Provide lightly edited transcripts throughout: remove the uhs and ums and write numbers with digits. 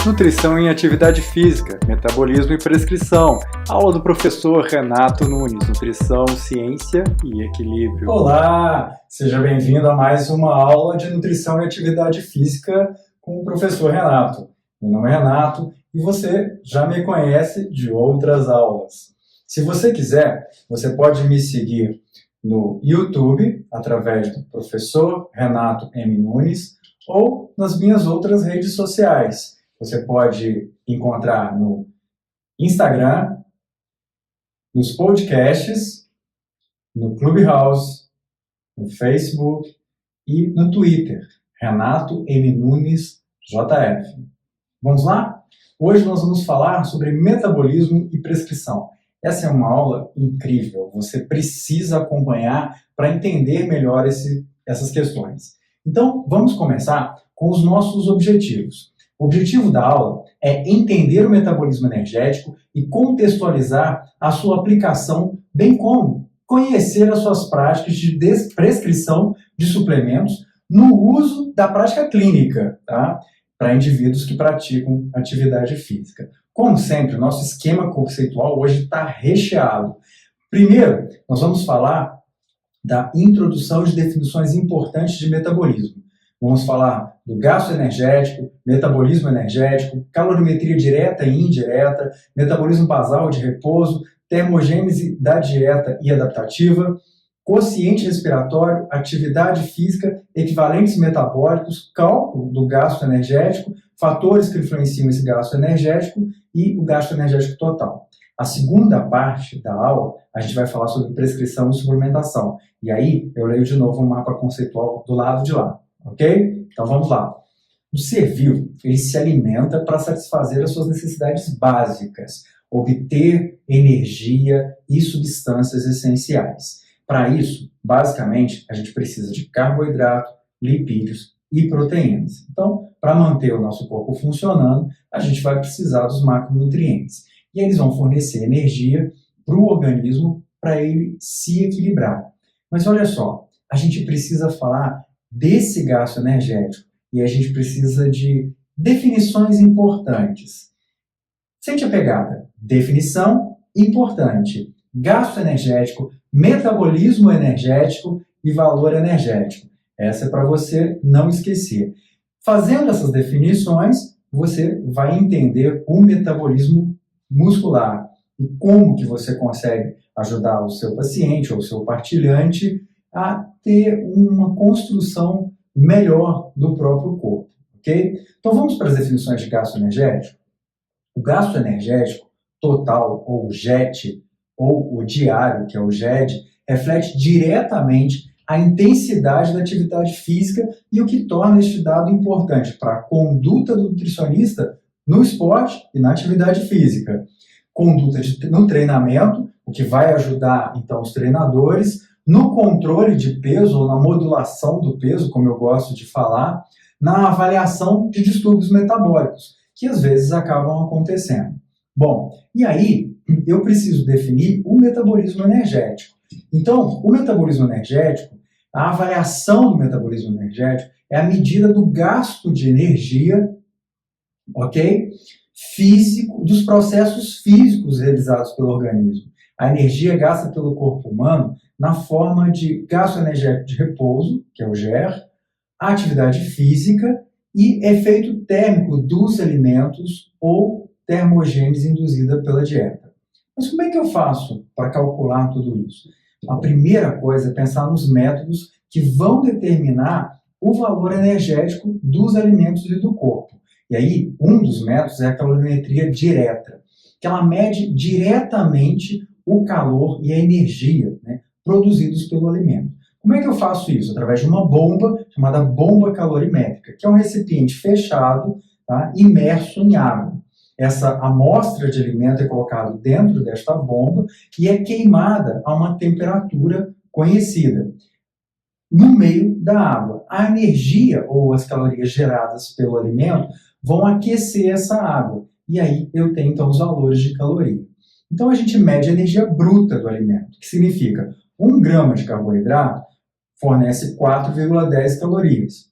Nutrição em atividade física, metabolismo e prescrição. Aula do professor Renato Nunes, nutrição, ciência e equilíbrio. Olá, seja bem-vindo a mais uma aula de nutrição e atividade física com o professor Renato. Meu nome é Renato e você já me conhece de outras aulas. Se você quiser, você pode me seguir no YouTube, através do professor Renato M. Nunes, ou nas minhas outras redes sociais. Você pode encontrar no Instagram, nos podcasts, no Clubhouse, no Facebook e no Twitter, Renato M. Nunes JF. Vamos lá? Hoje nós vamos falar sobre metabolismo e prescrição. Essa é uma aula incrível, você precisa acompanhar para entender melhor essas questões. Então, vamos começar com os nossos objetivos. O objetivo da aula é entender o metabolismo energético e contextualizar a sua aplicação, bem como conhecer as suas práticas de prescrição de suplementos no uso da prática clínica, tá? Para indivíduos que praticam atividade física. Como sempre, o nosso esquema conceitual hoje está recheado. Primeiro, nós vamos falar da introdução de definições importantes de metabolismo. Vamos falar do gasto energético, metabolismo energético, calorimetria direta e indireta, metabolismo basal de repouso, termogênese da dieta e adaptativa, quociente respiratório, atividade física, equivalentes metabólicos, cálculo do gasto energético, fatores que influenciam esse gasto energético e o gasto energético total. A segunda parte da aula, a gente vai falar sobre prescrição e suplementação. E aí, eu leio de novo o mapa conceitual do lado de lá. Ok? Então vamos lá. O ser vivo, ele se alimenta para satisfazer as suas necessidades básicas, obter energia e substâncias essenciais. Para isso, basicamente, a gente precisa de carboidrato, lipídios e proteínas. Então, para manter o nosso corpo funcionando, a gente vai precisar dos macronutrientes. E eles vão fornecer energia para o organismo para ele se equilibrar. Mas olha só, a gente precisa falar desse gasto energético e a gente precisa de definições importantes. Sente a pegada. Definição importante. Gasto energético, metabolismo energético e valor energético. Essa é para você não esquecer. Fazendo essas definições, você vai entender o metabolismo muscular e como que você consegue ajudar o seu paciente ou o seu partilhante a ter uma construção melhor do próprio corpo, ok? Então vamos para as definições de gasto energético. O gasto energético total, ou JET, ou o diário, que é o GED, reflete diretamente a intensidade da atividade física e o que torna este dado importante para a conduta do nutricionista no esporte e na atividade física. Conduta no treinamento, o que vai ajudar, então, os treinadores no controle de peso ou na modulação do peso, como eu gosto de falar, na avaliação de distúrbios metabólicos, que às vezes acabam acontecendo. Bom, e aí eu preciso definir o metabolismo energético. Então, o metabolismo energético, a avaliação do metabolismo energético é a medida do gasto de energia, ok? Físico, dos processos físicos realizados pelo organismo. A energia gasta pelo corpo humano na forma de gasto energético de repouso, que é o GER, atividade física e efeito térmico dos alimentos ou termogênese induzida pela dieta. Mas como é que eu faço para calcular tudo isso? A primeira coisa é pensar nos métodos que vão determinar o valor energético dos alimentos e do corpo. E aí, um dos métodos é a calorimetria direta, que ela mede diretamente o calor e a energia, né, produzidos pelo alimento. Como é que eu faço isso? Através de uma bomba chamada bomba calorimétrica, que é um recipiente fechado, tá, imerso em água. Essa amostra de alimento é colocada dentro desta bomba e é queimada a uma temperatura conhecida, no meio da água. A energia ou as calorias geradas pelo alimento vão aquecer essa água. E aí eu tenho, então, os valores de caloria. Então, a gente mede a energia bruta do alimento, que significa 1 grama de carboidrato fornece 4,10 calorias.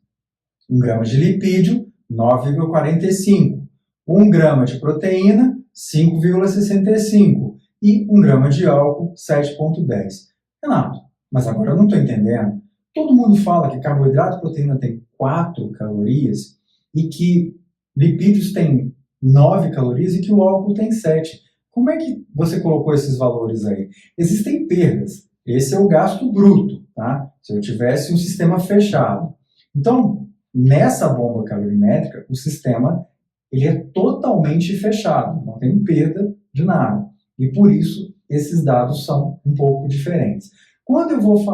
1 grama de lipídio, 9,45. 1 grama de proteína, 5,65 e 1 grama de álcool, 7,10. Renato, mas agora eu não estou entendendo. Todo mundo fala que carboidrato e proteína tem 4 calorias e que lipídios têm 9 calorias e que o álcool tem 7. Como é que você colocou esses valores aí? Existem perdas. Esse é o gasto bruto, tá? Se eu tivesse um sistema fechado. Então, nessa bomba calorimétrica, o sistema ele é totalmente fechado, não tem perda de nada. E por isso, esses dados são um pouco diferentes. Quando eu vou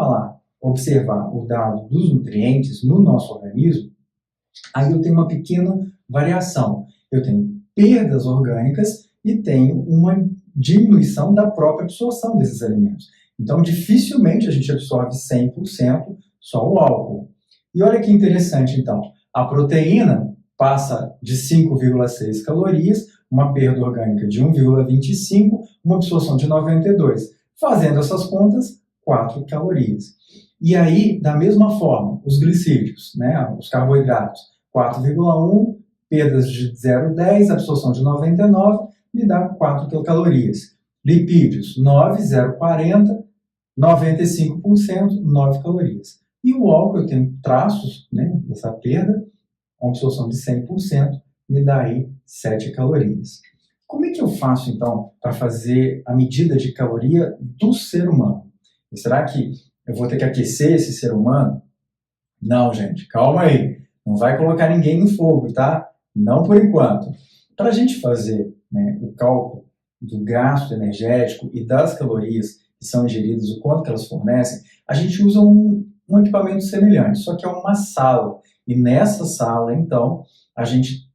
observar o dado dos nutrientes no nosso organismo, aí eu tenho uma pequena variação. Eu tenho perdas orgânicas e tenho uma diminuição da própria absorção desses alimentos. Então, dificilmente a gente absorve 100% só o álcool. E olha que interessante, então. A proteína passa de 5,6 calorias, uma perda orgânica de 1,25, uma absorção de 92. Fazendo essas contas, 4 calorias. E aí, da mesma forma, os glicídios, né, os carboidratos, 4,1, perdas de 0,10, absorção de 99, me dá 4 quilocalorias. Lipídios, 9, 0,40, 95%, 9 calorias. E o álcool, eu tenho traços, né, dessa perda, uma absorção de 100%, me dá aí 7 calorias. Como é que eu faço, então, para fazer a medida de caloria do ser humano? E será que eu vou ter que aquecer esse ser humano? Não, gente, calma aí. Não vai colocar ninguém no fogo, tá? Não por enquanto. Para a gente fazer, né, o cálculo do gasto energético e das calorias que são ingeridas, o quanto que elas fornecem, a gente usa um equipamento semelhante, só que é uma sala. E nessa sala, então, a gente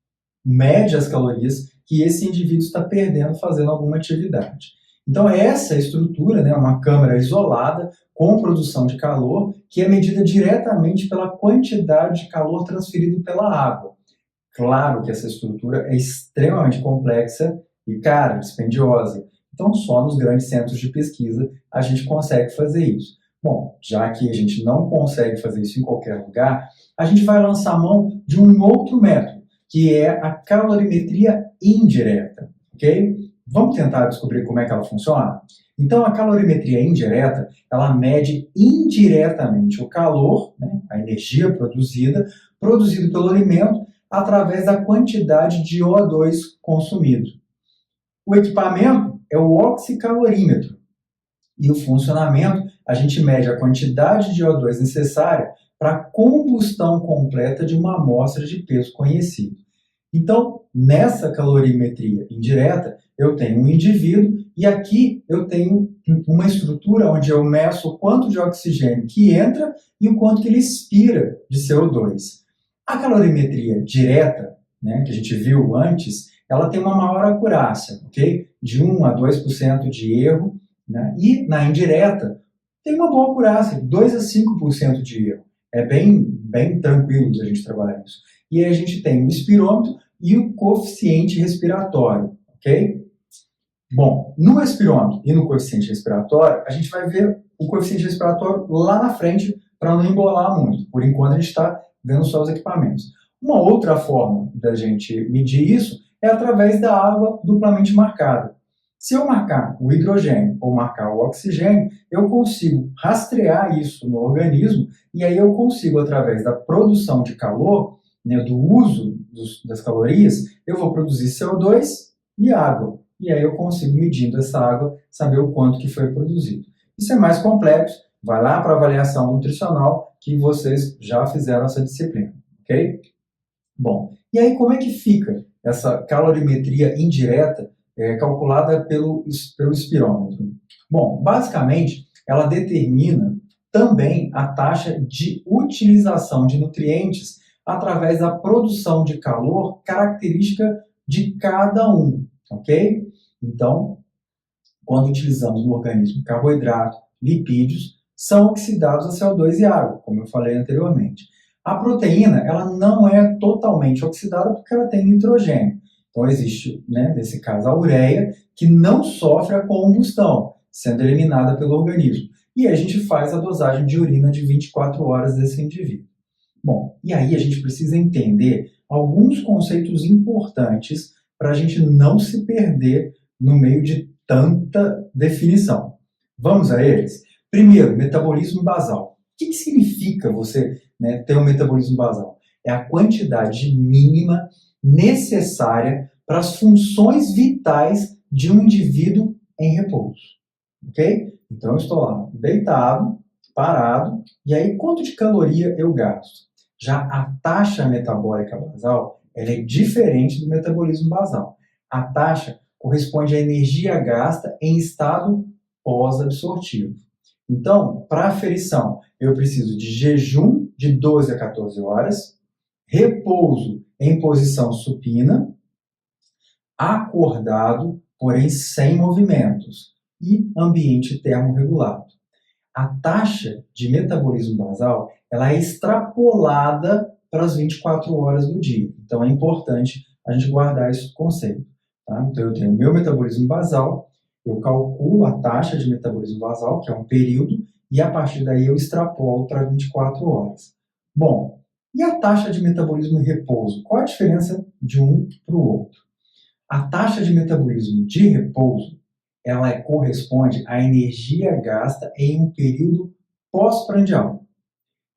mede as calorias que esse indivíduo está perdendo fazendo alguma atividade. Então, essa estrutura, né, uma câmara isolada com produção de calor, que é medida diretamente pela quantidade de calor transferido pela água. Claro que essa estrutura é extremamente complexa e cara, dispendiosa. Então, só nos grandes centros de pesquisa a gente consegue fazer isso. Bom, já que a gente não consegue fazer isso em qualquer lugar, a gente vai lançar mão de um outro método, que é a calorimetria indireta, ok? Vamos tentar descobrir como é que ela funciona? Então, a calorimetria indireta, ela mede indiretamente o calor, né, a energia produzido pelo alimento, através da quantidade de O2 consumido. O equipamento é o oxicalorímetro. E o funcionamento, a gente mede a quantidade de O2 necessária para a combustão completa de uma amostra de peso conhecido. Então, nessa calorimetria indireta, eu tenho um indivíduo e aqui eu tenho uma estrutura onde eu meço o quanto de oxigênio que entra e o quanto que ele expira de CO2. A calorimetria direta, né, que a gente viu antes, ela tem uma maior acurácia, ok? De 1 a 2% de erro, né? E na indireta tem uma boa acurácia, 2 a 5% de erro. É bem tranquilo de a gente trabalhar isso. E aí a gente tem o espirômetro e o coeficiente respiratório, ok? Bom, no espirômetro e no coeficiente respiratório, a gente vai ver o coeficiente respiratório lá na frente para não embolar muito. Por enquanto a gente está vendo só os equipamentos. Uma outra forma da gente medir isso é através da água duplamente marcada. Se eu marcar o hidrogênio ou marcar o oxigênio, eu consigo rastrear isso no organismo e aí eu consigo, através da produção de calor, né, do uso das calorias, eu vou produzir CO2 e água. E aí eu consigo, medindo essa água, saber o quanto que foi produzido. Isso é mais complexo, vai lá para a avaliação nutricional que vocês já fizeram essa disciplina, ok? Bom, e aí como é que fica essa calorimetria indireta calculada pelo espirômetro? Bom, basicamente, ela determina também a taxa de utilização de nutrientes através da produção de calor característica de cada um, ok? Então, quando utilizamos no organismo carboidrato, lipídios, são oxidados a CO2 e água, como eu falei anteriormente. A proteína, ela não é totalmente oxidada porque ela tem nitrogênio. Então, existe, né, nesse caso, a ureia, que não sofre a combustão, sendo eliminada pelo organismo. E aí a gente faz a dosagem de urina de 24 horas desse indivíduo. Bom, e aí a gente precisa entender alguns conceitos importantes para a gente não se perder no meio de tanta definição. Vamos a eles? Primeiro, metabolismo basal. O que significa você, ter um metabolismo basal? É a quantidade mínima necessária para as funções vitais de um indivíduo em repouso. Ok? Então, eu estou lá deitado, parado, e aí quanto de caloria eu gasto? Já a taxa metabólica basal, ela é diferente do metabolismo basal. A taxa corresponde à energia gasta em estado pós-absortivo. Então, para aferição, eu preciso de jejum de 12 a 14 horas, repouso em posição supina, acordado, porém sem movimentos, e ambiente termorregulado. A taxa de metabolismo basal, ela é extrapolada para as 24 horas do dia. Então, é importante a gente guardar esse conceito. Tá? Então, eu tenho o meu metabolismo basal, eu calculo a taxa de metabolismo basal, que é um período, e a partir daí eu extrapolo para 24 horas. Bom, e a taxa de metabolismo em repouso? Qual a diferença de um para o outro? A taxa de metabolismo de repouso, ela corresponde à energia gasta em um período pós-prandial.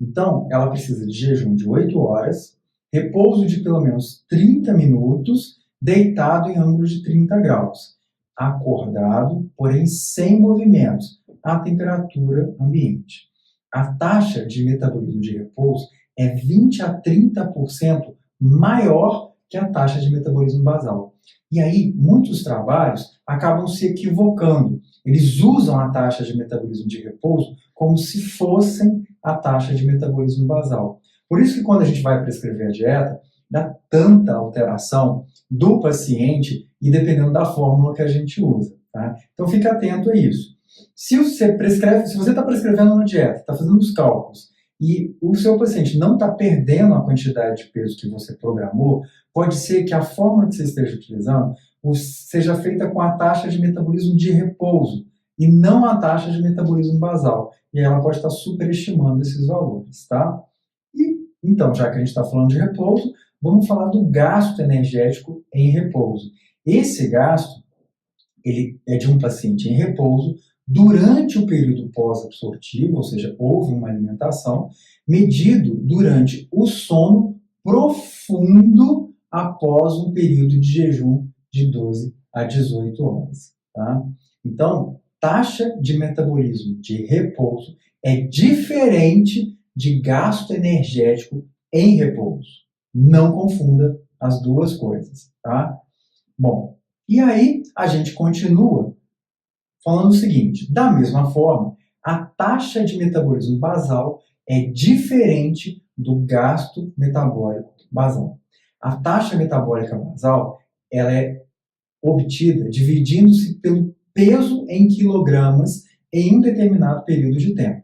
Então, ela precisa de jejum de 8 horas, repouso de pelo menos 30 minutos, deitado em ângulo de 30 graus, acordado, porém sem movimentos, à temperatura ambiente. A taxa de metabolismo de repouso é 20 a 30% maior que a taxa de metabolismo basal. E aí, muitos trabalhos acabam se equivocando. Eles usam a taxa de metabolismo de repouso como se fossem a taxa de metabolismo basal. Por isso que quando a gente vai prescrever a dieta, dá tanta alteração do paciente e dependendo da fórmula que a gente usa. Tá? Então, fique atento a isso. Se você está prescrevendo uma dieta, está fazendo os cálculos, e o seu paciente não está perdendo a quantidade de peso que você programou, pode ser que a fórmula que você esteja utilizando seja feita com a taxa de metabolismo de repouso e não a taxa de metabolismo basal. E aí ela pode estar superestimando esses valores, tá? E, então, já que a gente está falando de repouso, vamos falar do gasto energético em repouso. Esse gasto, ele é de um paciente em repouso durante o período pós-absortivo, ou seja, houve uma alimentação, medido durante o sono profundo após um período de jejum de 12 a 18 horas. Tá? Então, taxa de metabolismo de repouso é diferente de gasto energético em repouso. Não confunda as duas coisas. Tá? Bom, e aí a gente continua falando o seguinte, da mesma forma, a taxa de metabolismo basal é diferente do gasto metabólico basal. A taxa metabólica basal, ela é obtida dividindo-se pelo peso em quilogramas em um determinado período de tempo.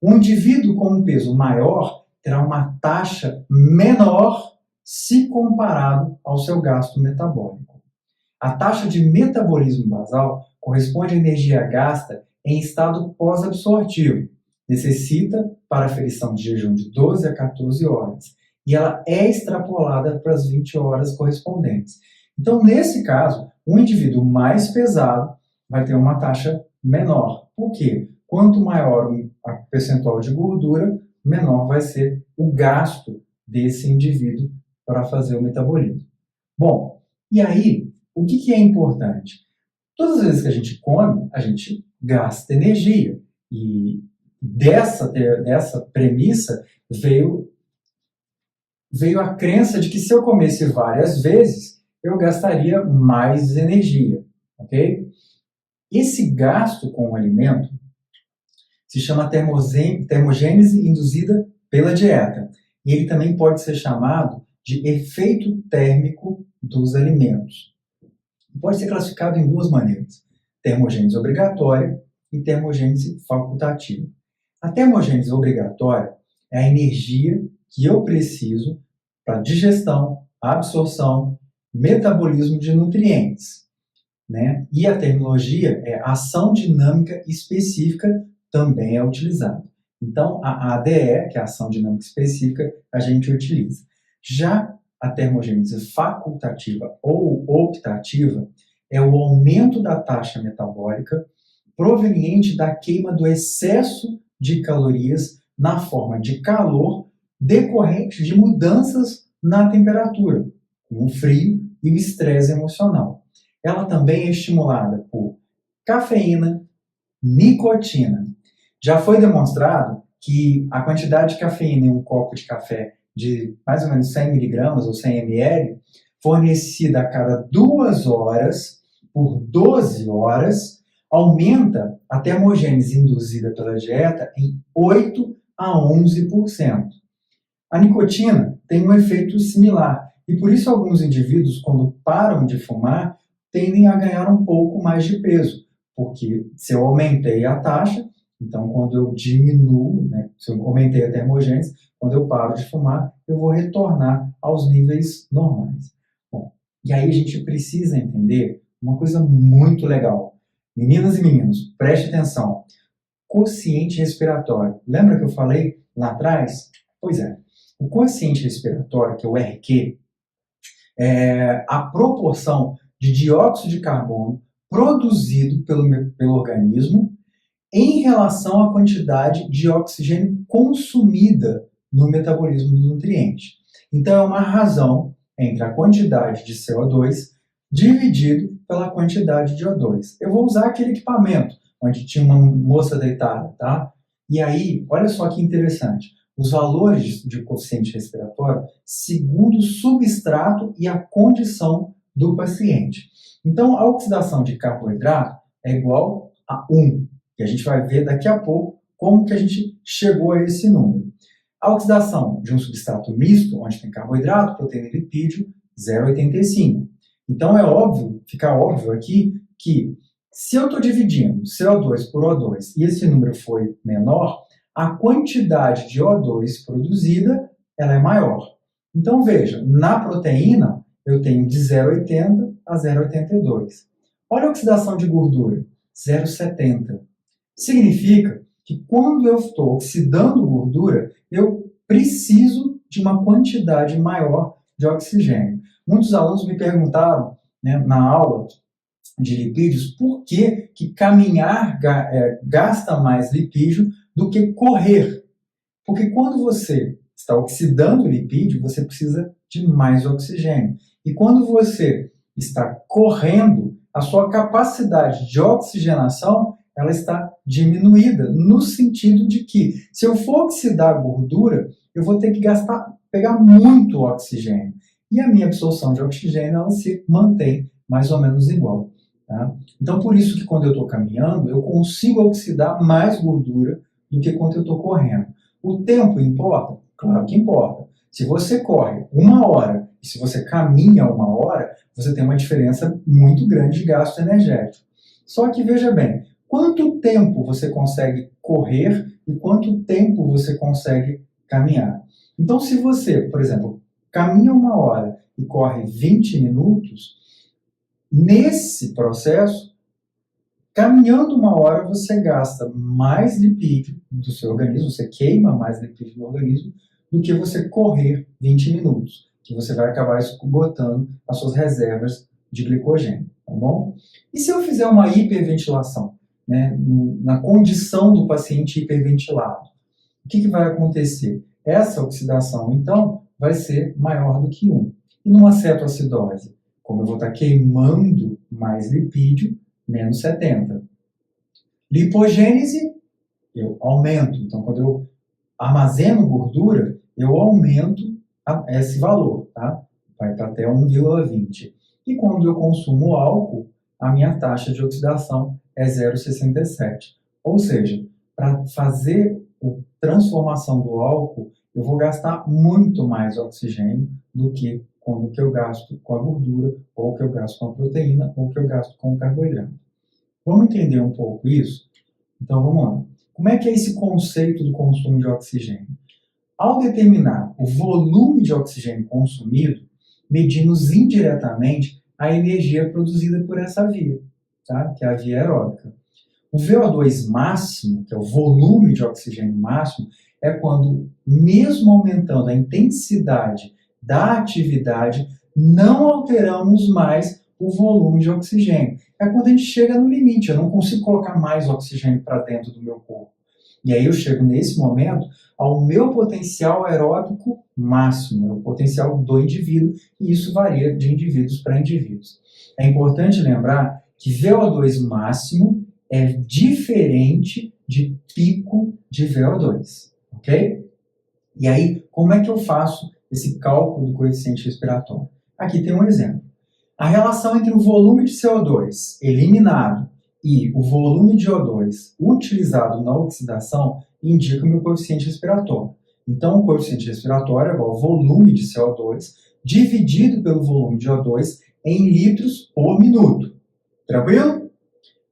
Um indivíduo com um peso maior terá uma taxa menor se comparado ao seu gasto metabólico. A taxa de metabolismo basal corresponde à energia gasta em estado pós-absortivo. Necessita para aferição de jejum de 12 a 14 horas. E ela é extrapolada para as 20 horas correspondentes. Então, nesse caso, um indivíduo mais pesado vai ter uma taxa menor. Por quê? Quanto maior o percentual de gordura, menor vai ser o gasto desse indivíduo para fazer o metabolismo. Bom, e aí, o que é importante? Todas as vezes que a gente come, a gente gasta energia. E dessa premissa veio a crença de que se eu comesse várias vezes, eu gastaria mais energia. Ok? Esse gasto com o alimento se chama termogênese induzida pela dieta. E ele também pode ser chamado de efeito térmico dos alimentos. Pode ser classificado em duas maneiras, termogênese obrigatória e termogênese facultativa. A termogênese obrigatória é a energia que eu preciso para digestão, absorção, metabolismo de nutrientes. Né? E a terminologia é ação dinâmica específica, também é utilizada. Então, a ADE, que é a ação dinâmica específica, a gente utiliza. Já a termogênese facultativa ou optativa é o aumento da taxa metabólica proveniente da queima do excesso de calorias na forma de calor decorrente de mudanças na temperatura, como o frio e o estresse emocional. Ela também é estimulada por cafeína, nicotina. Já foi demonstrado que a quantidade de cafeína em um copo de café de mais ou menos 100 miligramas ou 100 ml, fornecida a cada 2 horas, por 12 horas, aumenta a termogênese induzida pela dieta em 8 a 11%. A nicotina tem um efeito similar, e por isso alguns indivíduos, quando param de fumar, tendem a ganhar um pouco mais de peso, porque se eu aumentei a taxa, então quando eu diminuo, se eu aumentei a termogênese, quando eu paro de fumar, eu vou retornar aos níveis normais. Bom, e aí a gente precisa entender uma coisa muito legal. Meninas e meninos, preste atenção. Quociente respiratório. Lembra que eu falei lá atrás? Pois é. O quociente respiratório, que é o RQ, é a proporção de dióxido de carbono produzido pelo organismo em relação à quantidade de oxigênio consumida no metabolismo do nutriente. Então, é uma razão entre a quantidade de CO2 dividido pela quantidade de O2. Eu vou usar aquele equipamento onde tinha uma moça deitada, tá? E aí, olha só que interessante. Os valores de coeficiente respiratório segundo o substrato e a condição do paciente. Então, a oxidação de carboidrato é igual a 1. E a gente vai ver daqui a pouco como que a gente chegou a esse número. A oxidação de um substrato misto, onde tem carboidrato, proteína e lipídio, 0,85. Então, é óbvio, fica óbvio aqui, que se eu estou dividindo CO2 por O2 e esse número foi menor, a quantidade de O2 produzida ela é maior. Então, veja, na proteína, eu tenho de 0,80 a 0,82. Olha a oxidação de gordura, 0,70. Significa que quando eu estou oxidando gordura, eu preciso de uma quantidade maior de oxigênio. Muitos alunos me perguntaram, na aula de lipídios, por que caminhar gasta mais lipídio do que correr? Porque quando você está oxidando o lipídio, você precisa de mais oxigênio. E quando você está correndo, a sua capacidade de oxigenação ela está diminuída, no sentido de que, se eu for oxidar a gordura, eu vou ter que pegar muito oxigênio. E a minha absorção de oxigênio ela se mantém mais ou menos igual. Tá? Então, por isso que quando eu estou caminhando, eu consigo oxidar mais gordura do que quando eu estou correndo. O tempo importa? Claro que importa. Se você corre 1 hora e se você caminha 1 hora, você tem uma diferença muito grande de gasto energético. Só que, veja bem, quanto tempo você consegue correr e quanto tempo você consegue caminhar? Então, se você, por exemplo, caminha 1 hora e corre 20 minutos, nesse processo, caminhando 1 hora, você gasta mais lipídio do seu organismo, você queima mais lipídio no organismo, do que você correr 20 minutos, que você vai acabar esgotando as suas reservas de glicogênio, tá bom? E se eu fizer uma hiperventilação, na condição do paciente hiperventilado, o que vai acontecer? Essa oxidação, então, vai ser maior do que 1. E numa cetoacidose, como eu vou estar queimando mais lipídio, menos 70. Lipogênese, eu aumento. Então, quando eu armazeno gordura, eu aumento esse valor, tá? Vai para até 1,20. E quando eu consumo álcool, a minha taxa de oxidação é 0,67. Ou seja, para fazer a transformação do álcool, eu vou gastar muito mais oxigênio do que quando que eu gasto com a gordura, ou que eu gasto com a proteína, ou que eu gasto com o carboidrato. Vamos entender um pouco isso? Então vamos lá. Como é que é esse conceito do consumo de oxigênio? Ao determinar o volume de oxigênio consumido, medimos indiretamente a energia produzida por essa via, tá? Que é a via aeróbica. O VO2 máximo, que é o volume de oxigênio máximo, é quando, mesmo aumentando a intensidade da atividade, não alteramos mais o volume de oxigênio. É quando a gente chega no limite, eu não consigo colocar mais oxigênio para dentro do meu corpo. E aí eu chego nesse momento ao meu potencial aeróbico máximo, é o potencial do indivíduo, e isso varia de indivíduos para indivíduos. É importante lembrar que VO2 máximo é diferente de pico de VO2, ok? E aí, como é que eu faço esse cálculo do coeficiente respiratório? Aqui tem um exemplo. A relação entre o volume de CO2 eliminado e o volume de O2 utilizado na oxidação indica o meu coeficiente respiratório. Então, o coeficiente respiratório é igual ao volume de CO2 dividido pelo volume de O2 em litros por minuto. Tranquilo?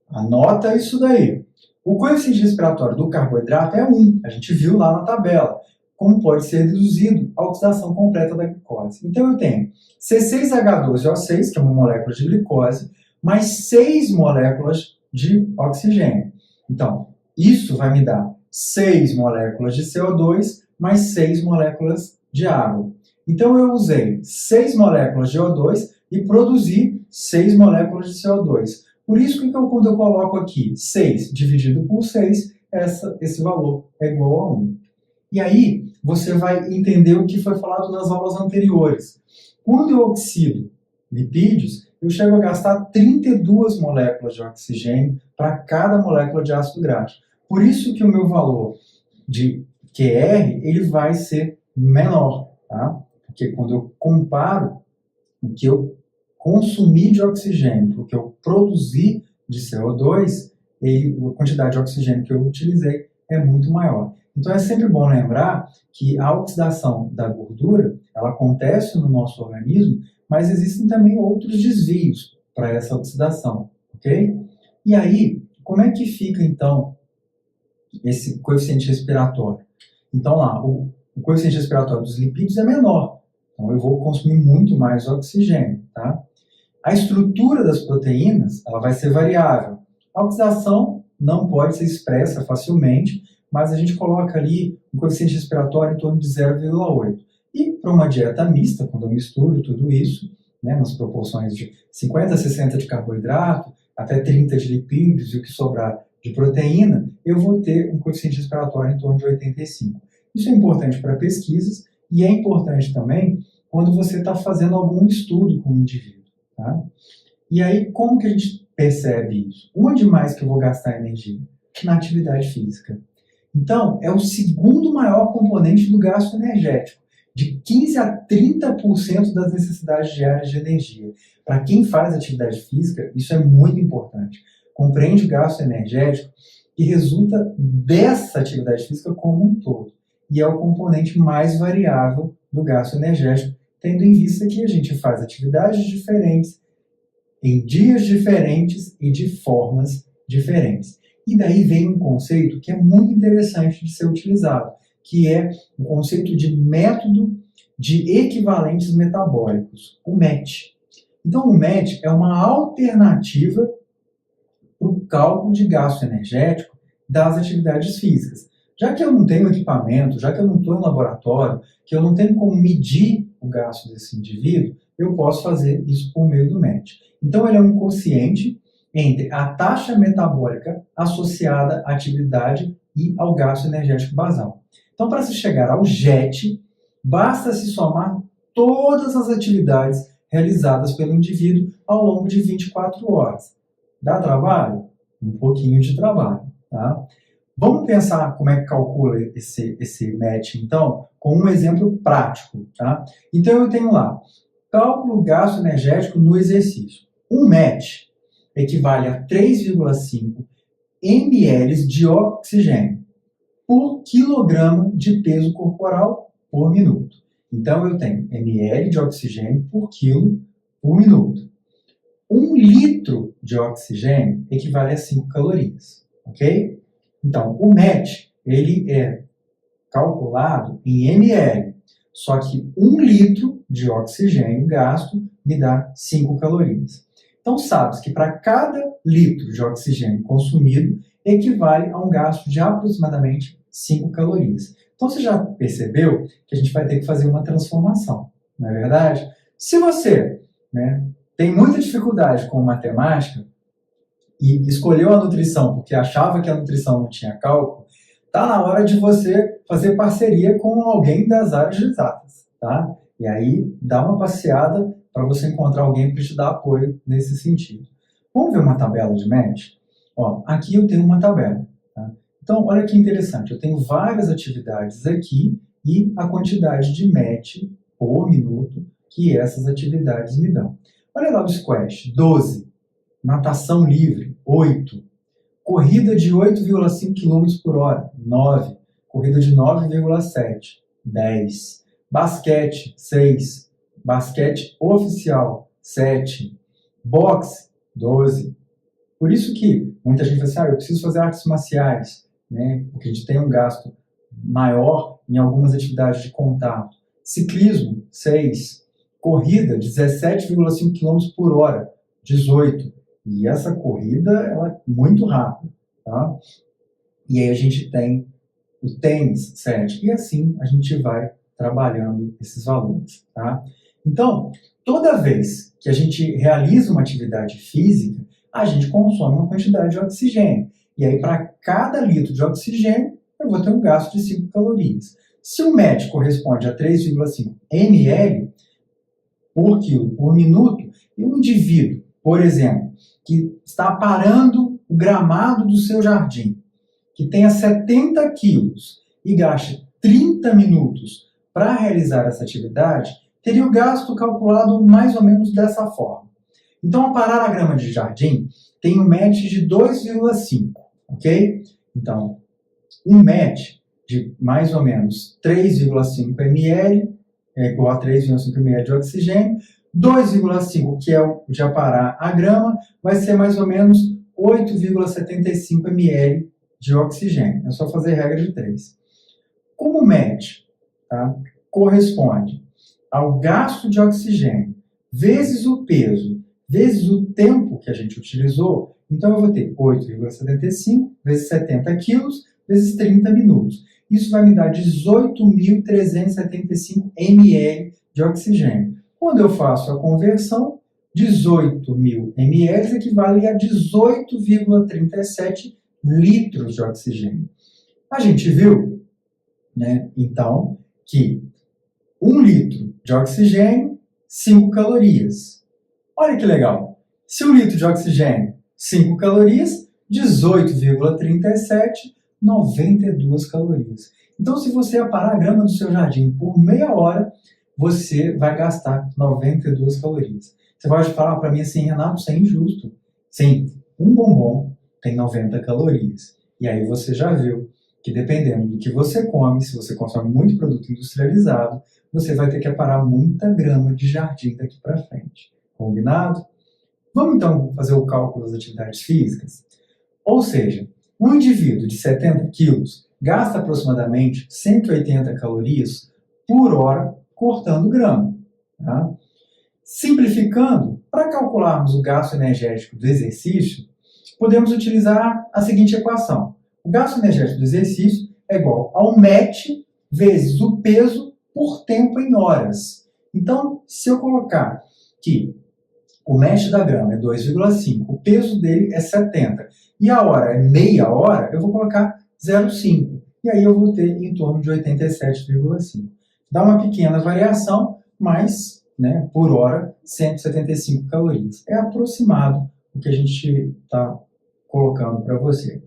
Anota isso daí. O coeficiente respiratório do carboidrato é 1, a gente viu lá na tabela, como pode ser deduzido a oxidação completa da glicose. Então eu tenho C6H12O6, que é uma molécula de glicose, mais 6 moléculas de oxigênio. Então, isso vai me dar 6 moléculas de CO2 mais 6 moléculas de água. Então eu usei 6 moléculas de O2 e produzi 6 moléculas de CO2. Por isso que quando eu coloco aqui 6 dividido por 6, esse valor é igual a 1. E aí você vai entender o que foi falado nas aulas anteriores. Quando eu oxido lipídios, eu chego a gastar 32 moléculas de oxigênio para cada molécula de ácido graxo. Por isso que o meu valor de QR ele vai ser menor, tá? Porque quando eu comparo o que eu consumi de oxigênio para o que eu produzi de CO2, a quantidade de oxigênio que eu utilizei é muito maior. Então é sempre bom lembrar que a oxidação da gordura, ela acontece no nosso organismo, mas existem também outros desvios para essa oxidação, ok? E aí, como é que fica então esse coeficiente respiratório? Então lá, o coeficiente respiratório dos lipídios é menor, então eu vou consumir muito mais oxigênio, tá? A estrutura das proteínas, ela vai ser variável. A oxidação não pode ser expressa facilmente, mas a gente coloca ali um coeficiente respiratório em torno de 0,8. E para uma dieta mista, quando eu misturo tudo isso, né, nas proporções de 50 a 60 de carboidrato, até 30 de lipídios e o que sobrar de proteína, eu vou ter um coeficiente respiratório em torno de 85. Isso é importante para pesquisas e é importante também quando você está fazendo algum estudo com o indivíduo. Tá? E aí, como que a gente percebe isso? Onde mais que eu vou gastar energia? Na atividade física. Então, é o segundo maior componente do gasto energético, de 15 a 30% das necessidades diárias de energia. Para quem faz atividade física, isso é muito importante. Compreende o gasto energético que resulta dessa atividade física como um todo. E é o componente mais variável do gasto energético, tendo em vista que a gente faz atividades diferentes, em dias diferentes e de formas diferentes. E daí vem um conceito que é muito interessante de ser utilizado, que é o conceito de método de equivalentes metabólicos, o MET. Então, o MET é uma alternativa para o cálculo de gasto energético das atividades físicas. Já que eu não tenho equipamento, já que eu não estou em laboratório, que eu não tenho como medir o gasto desse indivíduo, eu posso fazer isso por meio do MET. Então, ele é um quociente entre a taxa metabólica associada à atividade e ao gasto energético basal. Então, para se chegar ao JET, basta se somar todas as atividades realizadas pelo indivíduo ao longo de 24 horas. Dá trabalho? Um pouquinho de trabalho, tá? Vamos pensar como é que calcula esse MET, então, com um exemplo prático, tá? Então, eu tenho lá, cálculo gasto energético no exercício. Um MET equivale a 3,5 ml de oxigênio por quilograma de peso corporal por minuto. Então, eu tenho ml de oxigênio por quilo por minuto. 1 litro de oxigênio equivale a 5 calorias, ok? Então, o MET, ele é calculado em ml, só que 1 litro de oxigênio gasto me dá 5 calorias. Então, sabes que para cada litro de oxigênio consumido, equivale a um gasto de aproximadamente 5 calorias. Então, você já percebeu que a gente vai ter que fazer uma transformação, não é verdade? Se você, né, tem muita dificuldade com matemática e escolheu a nutrição porque achava que a nutrição não tinha cálculo, está na hora de você fazer parceria com alguém das áreas exatas, tá? E aí dá uma passeada para você encontrar alguém para te dar apoio nesse sentido. Vamos ver uma tabela de match? Ó, aqui eu tenho uma tabela. Tá? Então, olha que interessante. Eu tenho várias atividades aqui e a quantidade de match por minuto que essas atividades me dão. Olha lá o squash, 12. Natação livre, 8. Corrida de 8,5 km por hora, 9. Corrida de 9,7, 10. Basquete, 6. Basquete oficial, 7. Boxe, 12. Por isso que muita gente fala assim, eu preciso fazer artes marciais, né? Porque a gente tem um gasto maior em algumas atividades de contato. Ciclismo, 6. Corrida, 17,5 km por hora, 18. E essa corrida, ela é muito rápida, tá? E aí a gente tem o tênis, 7. E assim a gente vai trabalhando esses valores, tá? Então, toda vez que a gente realiza uma atividade física, a gente consome uma quantidade de oxigênio. E aí, para cada litro de oxigênio, eu vou ter um gasto de 5 calorias. Se o MET corresponde a 3,5 ml por quilo por minuto, e um indivíduo, por exemplo, que está aparando o gramado do seu jardim, que tenha 70 quilos e gaste 30 minutos para realizar essa atividade, teria o gasto calculado mais ou menos dessa forma. Então, aparar a grama de jardim tem um MET de 2,5, ok? Então, um MET de mais ou menos 3,5 ml é igual a 3,5 ml de oxigênio. 2,5, que é o de aparar a grama, vai ser mais ou menos 8,75 ml de oxigênio. É só fazer regra de 3. Como o MET, tá, corresponde ao gasto de oxigênio vezes o peso, vezes o tempo que a gente utilizou, então eu vou ter 8,75 vezes 70 quilos, vezes 30 minutos. Isso vai me dar 18.375 ml de oxigênio. Quando eu faço a conversão, 18.000 ml equivale a 18,37 litros de oxigênio. A gente viu, né, então, que 1 litro de oxigênio, 5 calorias. Olha que legal. Se 1 litro de oxigênio, 5 calorias, 18,37, 92 calorias. Então, se você aparar a grama do seu jardim por meia hora, você vai gastar 92 calorias. Você pode falar para mim assim, Renato, isso é injusto. Sim, um bombom tem 90 calorias. E aí você já viu que dependendo do que você come, se você consome muito produto industrializado, você vai ter que aparar muita grama de jardim daqui para frente. Combinado? Vamos então fazer o cálculo das atividades físicas? Ou seja, um indivíduo de 70 quilos gasta aproximadamente 180 calorias por hora cortando grama. Tá? Simplificando, para calcularmos o gasto energético do exercício, podemos utilizar a seguinte equação. O gasto energético do exercício é igual ao MET vezes o peso por tempo em horas. Então, se eu colocar que o MET da grama é 2,5, o peso dele é 70 e a hora é meia hora, eu vou colocar 0,5. E aí eu vou ter em torno de 87,5. Dá uma pequena variação, mas, né, por hora, 175 calorias. É aproximado o que a gente está colocando para você.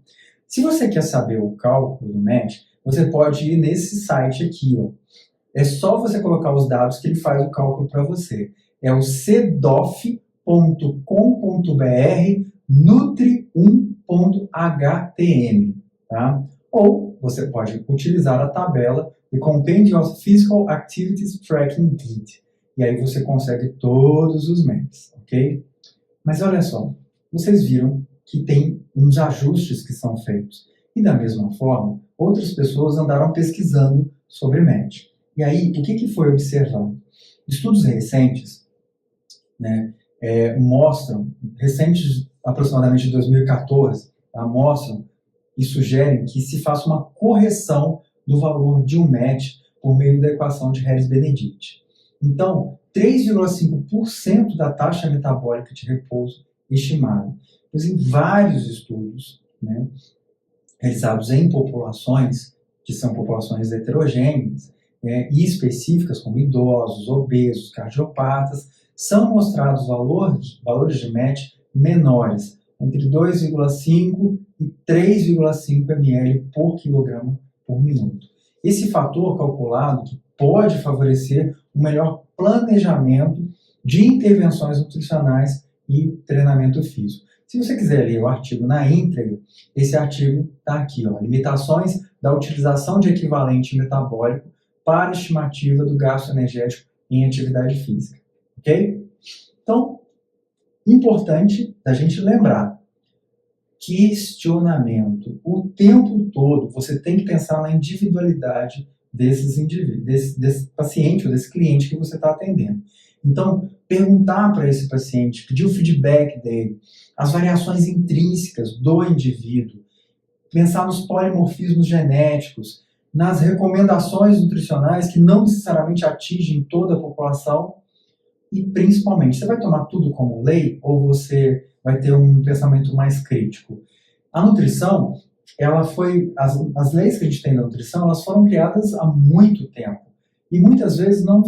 Se você quer saber o cálculo do MET, você pode ir nesse site aqui. Ó. É só você colocar os dados que ele faz o cálculo para você. É o cdof.com.br nutri1.htm. Tá? Ou você pode utilizar a tabela The Compendium of Physical Activities Tracking Kit. E aí você consegue todos os METs, ok? Mas olha só, vocês viram que tem uns ajustes que são feitos. E da mesma forma, outras pessoas andaram pesquisando sobre MET. E aí, o que foi observado? Estudos recentes, né, mostram, recentes aproximadamente de 2014, tá, mostram e sugerem que se faça uma correção do valor de um MET por meio da equação de Harris-Benedict. Então, 3,5% da taxa metabólica de repouso estimada. Pois em vários estudos, né, realizados em populações, que são populações heterogêneas, e específicas, como idosos, obesos, cardiopatas, são mostrados valores de MET menores, entre 2,5 e 3,5 ml por quilograma por minuto. Esse fator calculado que pode favorecer um melhor planejamento de intervenções nutricionais e treinamento físico. Se você quiser ler o artigo na íntegra, esse artigo está aqui, ó, limitações da utilização de equivalente metabólico para estimativa do gasto energético em atividade física, ok? Então, importante da gente lembrar, questionamento. O tempo todo você tem que pensar na individualidade desses indivíduos, desse paciente ou desse cliente que você está atendendo. Então, perguntar para esse paciente, pedir o feedback dele, as variações intrínsecas do indivíduo, pensar nos polimorfismos genéticos, nas recomendações nutricionais que não necessariamente atingem toda a população e, principalmente, você vai tomar tudo como lei ou você vai ter um pensamento mais crítico? A nutrição, as leis que a gente tem da nutrição, elas foram criadas há muito tempo e muitas vezes não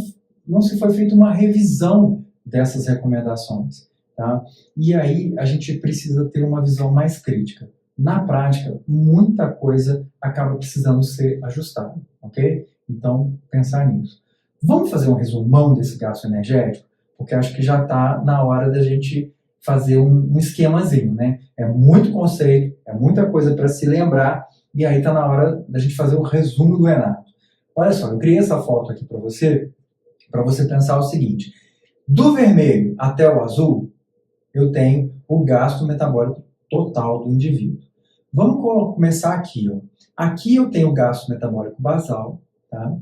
se foi feita uma revisão dessas recomendações, tá? E aí a gente precisa ter uma visão mais crítica. Na prática, muita coisa acaba precisando ser ajustada, ok? Então, pensar nisso. Vamos fazer um resumão desse gasto energético? Porque acho que já está na hora da gente fazer um esquemazinho, né? É muito conceito, é muita coisa para se lembrar, e aí está na hora da gente fazer o resumo do Renato. Olha só, eu criei essa foto aqui para você pensar o seguinte: do vermelho até o azul, eu tenho o gasto metabólico total do indivíduo. Vamos começar aqui, ó. Aqui eu tenho o gasto metabólico basal, tá?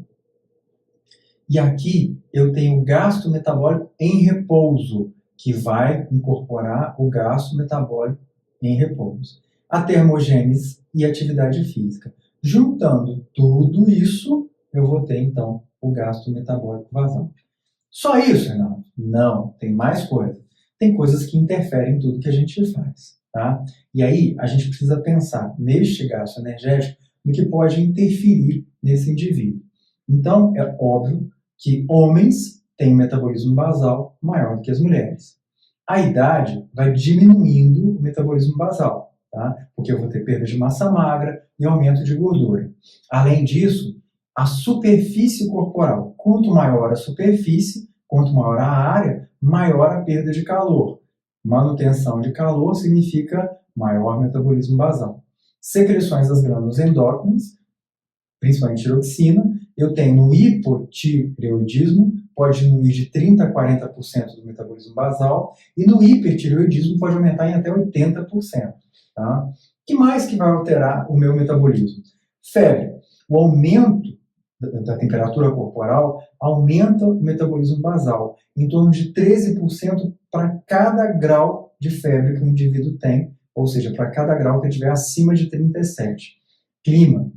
E aqui eu tenho o gasto metabólico em repouso, que vai incorporar o gasto metabólico em repouso. A termogênese e atividade física. Juntando tudo isso, eu vou ter, então, o gasto metabólico basal. Só isso, Renato? Não, tem mais coisa. Tem coisas que interferem em tudo que a gente faz, tá? E aí, a gente precisa pensar neste gasto energético no que pode interferir nesse indivíduo. Então, é óbvio que homens têm um metabolismo basal maior do que as mulheres. A idade vai diminuindo o metabolismo basal, tá? Porque eu vou ter perda de massa magra e aumento de gordura. Além disso, a superfície corporal. Quanto maior a superfície, quanto maior a área, maior a perda de calor. Manutenção de calor significa maior metabolismo basal. Secreções das glândulas endócrinas, principalmente tiroxina, eu tenho no hipotireoidismo, pode diminuir de 30% a 40% do metabolismo basal, e no hipertireoidismo pode aumentar em até 80%. Tá? O que mais que vai alterar o meu metabolismo? Febre. O aumento da temperatura corporal aumenta o metabolismo basal, em torno de 13% para cada grau de febre que o indivíduo tem, ou seja, para cada grau que estiver acima de 37. Clima.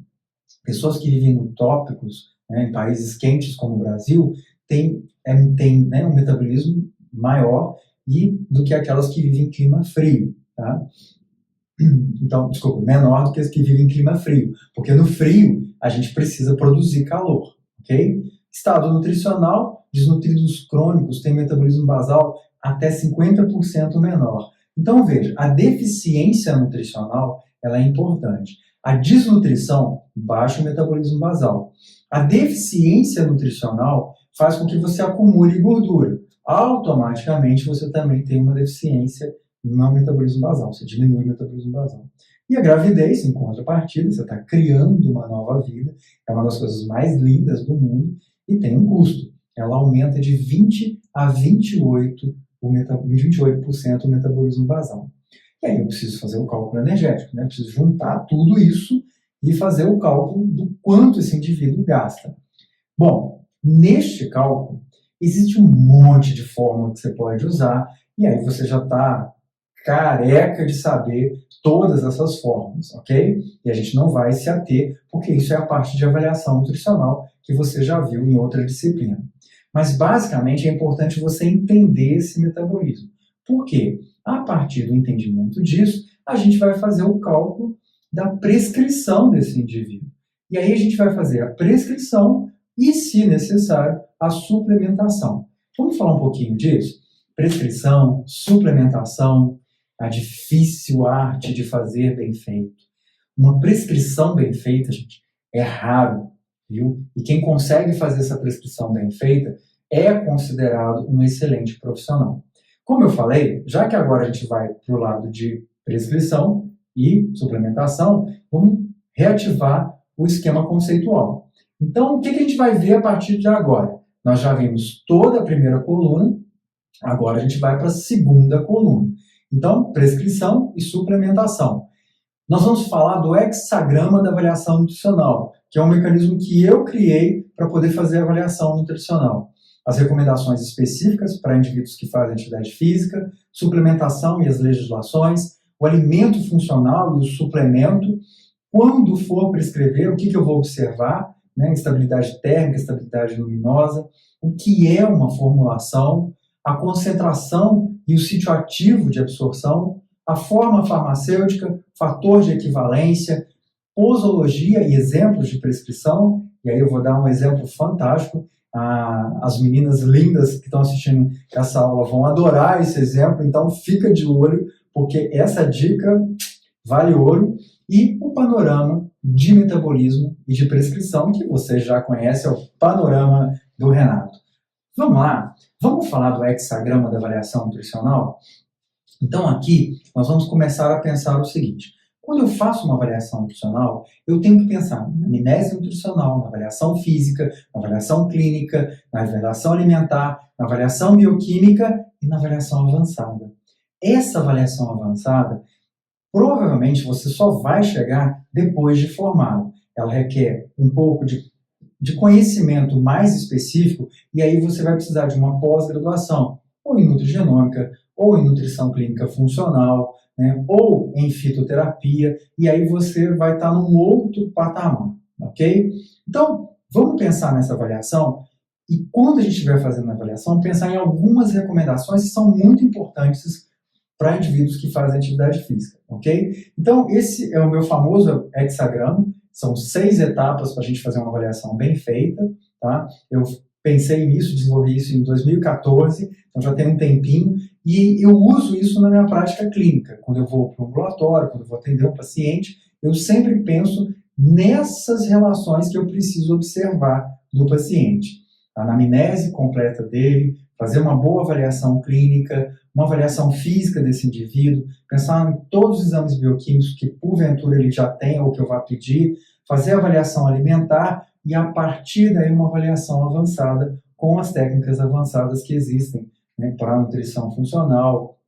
Pessoas que vivem em trópicos, né, em países quentes como o Brasil, têm né, um metabolismo maior do que aquelas que vivem em clima frio. Tá? Então, desculpa, menor do que as que vivem em clima frio, porque no frio a gente precisa produzir calor, ok? Estado nutricional, desnutridos crônicos têm metabolismo basal até 50% menor. Então, veja, a deficiência nutricional ela é importante. A desnutrição baixa o metabolismo basal. A deficiência nutricional faz com que você acumule gordura. Automaticamente você também tem uma deficiência no metabolismo basal, você diminui o metabolismo basal. E a gravidez, em contrapartida, você está criando uma nova vida, é uma das coisas mais lindas do mundo e tem um custo. Ela aumenta de 20% a 28% o metabolismo basal. E aí eu preciso fazer o cálculo energético, né? Eu preciso juntar tudo isso e fazer o cálculo do quanto esse indivíduo gasta. Bom, neste cálculo, existe um monte de fórmula que você pode usar e aí você já está careca de saber todas essas fórmulas, ok? E a gente não vai se ater, porque isso é a parte de avaliação nutricional que você já viu em outra disciplina. Mas, basicamente, é importante você entender esse metabolismo. Por quê? A partir do entendimento disso, a gente vai fazer o cálculo da prescrição desse indivíduo. E aí a gente vai fazer a prescrição e, se necessário, a suplementação. Vamos falar um pouquinho disso? Prescrição, suplementação, a difícil arte de fazer bem feito. Uma prescrição bem feita, gente, é raro, viu? E quem consegue fazer essa prescrição bem feita é considerado um excelente profissional. Como eu falei, já que agora a gente vai para o lado de prescrição e suplementação, vamos reativar o esquema conceitual. Então, o que a gente vai ver a partir de agora? Nós já vimos toda a primeira coluna, agora a gente vai para a segunda coluna. Então, prescrição e suplementação. Nós vamos falar do hexagrama da avaliação nutricional, que é um mecanismo que eu criei para poder fazer a avaliação nutricional. As recomendações específicas para indivíduos que fazem atividade física, suplementação e as legislações, o alimento funcional e o suplemento, quando for prescrever, o que eu vou observar, né? Estabilidade térmica, estabilidade luminosa, o que é uma formulação, a concentração e o sítio ativo de absorção, a forma farmacêutica, fator de equivalência, posologia e exemplos de prescrição. E aí eu vou dar um exemplo fantástico. As meninas lindas que estão assistindo essa aula vão adorar esse exemplo, então fica de olho, porque essa dica vale ouro. E o panorama de metabolismo e de prescrição, que você já conhece, é o panorama do Renato. Vamos lá? Vamos falar do hexagrama da avaliação nutricional? Então aqui nós vamos começar a pensar o seguinte: quando eu faço uma avaliação nutricional, eu tenho que pensar na anamnese nutricional, na avaliação física, na avaliação clínica, na avaliação alimentar, na avaliação bioquímica e na avaliação avançada. Essa avaliação avançada, provavelmente você só vai chegar depois de formado. Ela requer um pouco de conhecimento mais específico, e aí você vai precisar de uma pós-graduação, ou em nutrigenômica, ou em nutrição clínica funcional, né, ou em fitoterapia, e aí você vai estar num outro patamar, ok? Então, vamos pensar nessa avaliação, e quando a gente estiver fazendo a avaliação, pensar em algumas recomendações que são muito importantes para indivíduos que fazem atividade física, ok? Então, esse é o meu famoso hexagrama, são 6 etapas para a gente fazer uma avaliação bem feita, tá? Eu pensei nisso, desenvolvi isso em 2014, então já tem um tempinho, e eu uso isso na minha prática clínica. Quando eu vou para um ambulatório, quando eu vou atender um paciente, eu sempre penso nessas relações que eu preciso observar do paciente. A anamnese completa dele, fazer uma boa avaliação clínica, uma avaliação física desse indivíduo, pensar em todos os exames bioquímicos que porventura ele já tem ou que eu vá pedir, fazer a avaliação alimentar e a partir daí uma avaliação avançada com as técnicas avançadas que existem, né, para a nutrição funcional,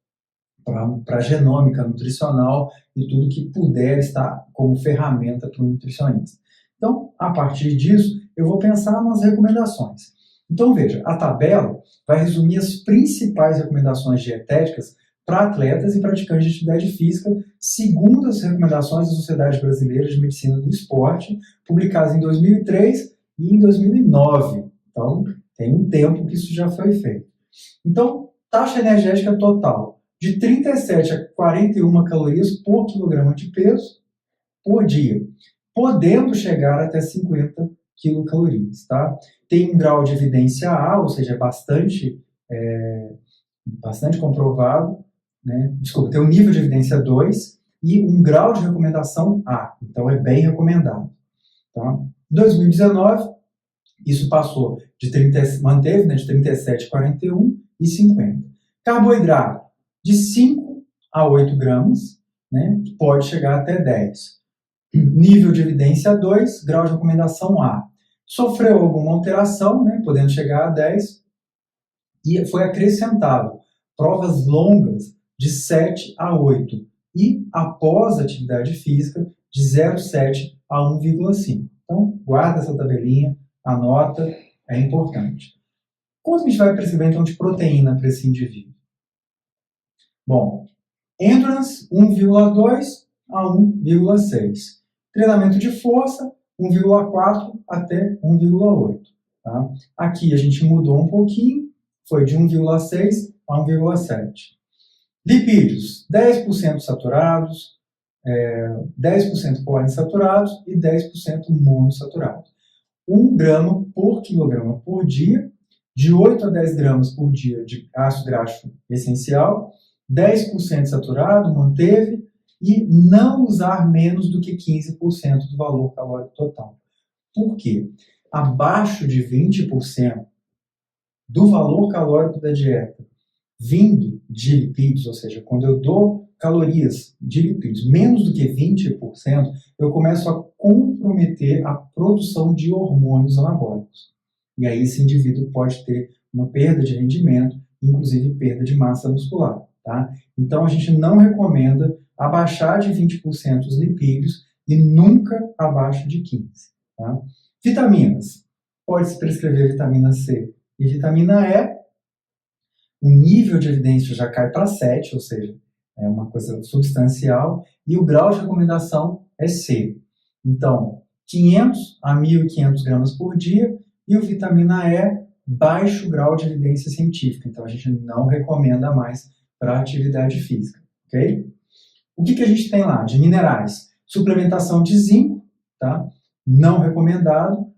para a genômica nutricional e tudo que puder estar como ferramenta para o nutricionista. Então, a partir disso, eu vou pensar nas recomendações. Então, veja, a tabela vai resumir as principais recomendações dietéticas para atletas e praticantes de atividade física, segundo as recomendações da Sociedade Brasileira de Medicina do Esporte, publicadas em 2003 e em 2009. Então, tem um tempo que isso já foi feito. Então, taxa energética total de 37 a 41 calorias por quilograma de peso por dia, podendo chegar até 50 quilocalorias, tá? Tem um grau de evidência A, ou seja, bastante comprovado, né? Desculpa, tem um nível de evidência 2 e um grau de recomendação A, então é bem recomendado, tá? Em 2019, isso passou manteve, né, de 37, 41 e 50. Carboidrato, de 5 a 8 gramas, né, pode chegar até 10. Nível de evidência 2, grau de recomendação A. Sofreu alguma alteração, né, podendo chegar a 10, e foi acrescentado provas longas de 7 a 8, e após a atividade física, de 0,7 a 1,5. Então, guarda essa tabelinha, anota, é importante. Quanto a gente vai prescrever, então, de proteína para esse indivíduo? Bom, endurance, 1,2 a 1,6. Treinamento de força, 1,4 até 1,8. Tá? Aqui a gente mudou um pouquinho, foi de 1,6 a 1,7. Lipídios, 10% saturados, 10% poliinsaturados e 10% monossaturados. 1 grama por quilograma por dia, de 8 a 10 gramas por dia de ácido graxo essencial, 10% saturado, manteve, e não usar menos do que 15% do valor calórico total. Por quê? Abaixo de 20% do valor calórico da dieta vindo de lipídios, ou seja, quando eu dou calorias de lipídios menos do que 20%, eu começo a comprometer a produção de hormônios anabólicos. E aí esse indivíduo pode ter uma perda de rendimento, inclusive perda de massa muscular. Tá? Então a gente não recomenda abaixar de 20% os lipídios e nunca abaixo de 15%. Tá? Vitaminas. Pode-se prescrever vitamina C e vitamina E. O nível de evidência já cai para 7, ou seja, é uma coisa substancial, e o grau de recomendação é C. Então, 500 a 1.500 gramas por dia, e o vitamina E, baixo grau de evidência científica. Então, a gente não recomenda mais para atividade física. Ok? O que a gente tem lá de minerais? Suplementação de zinco, tá? Não recomendado.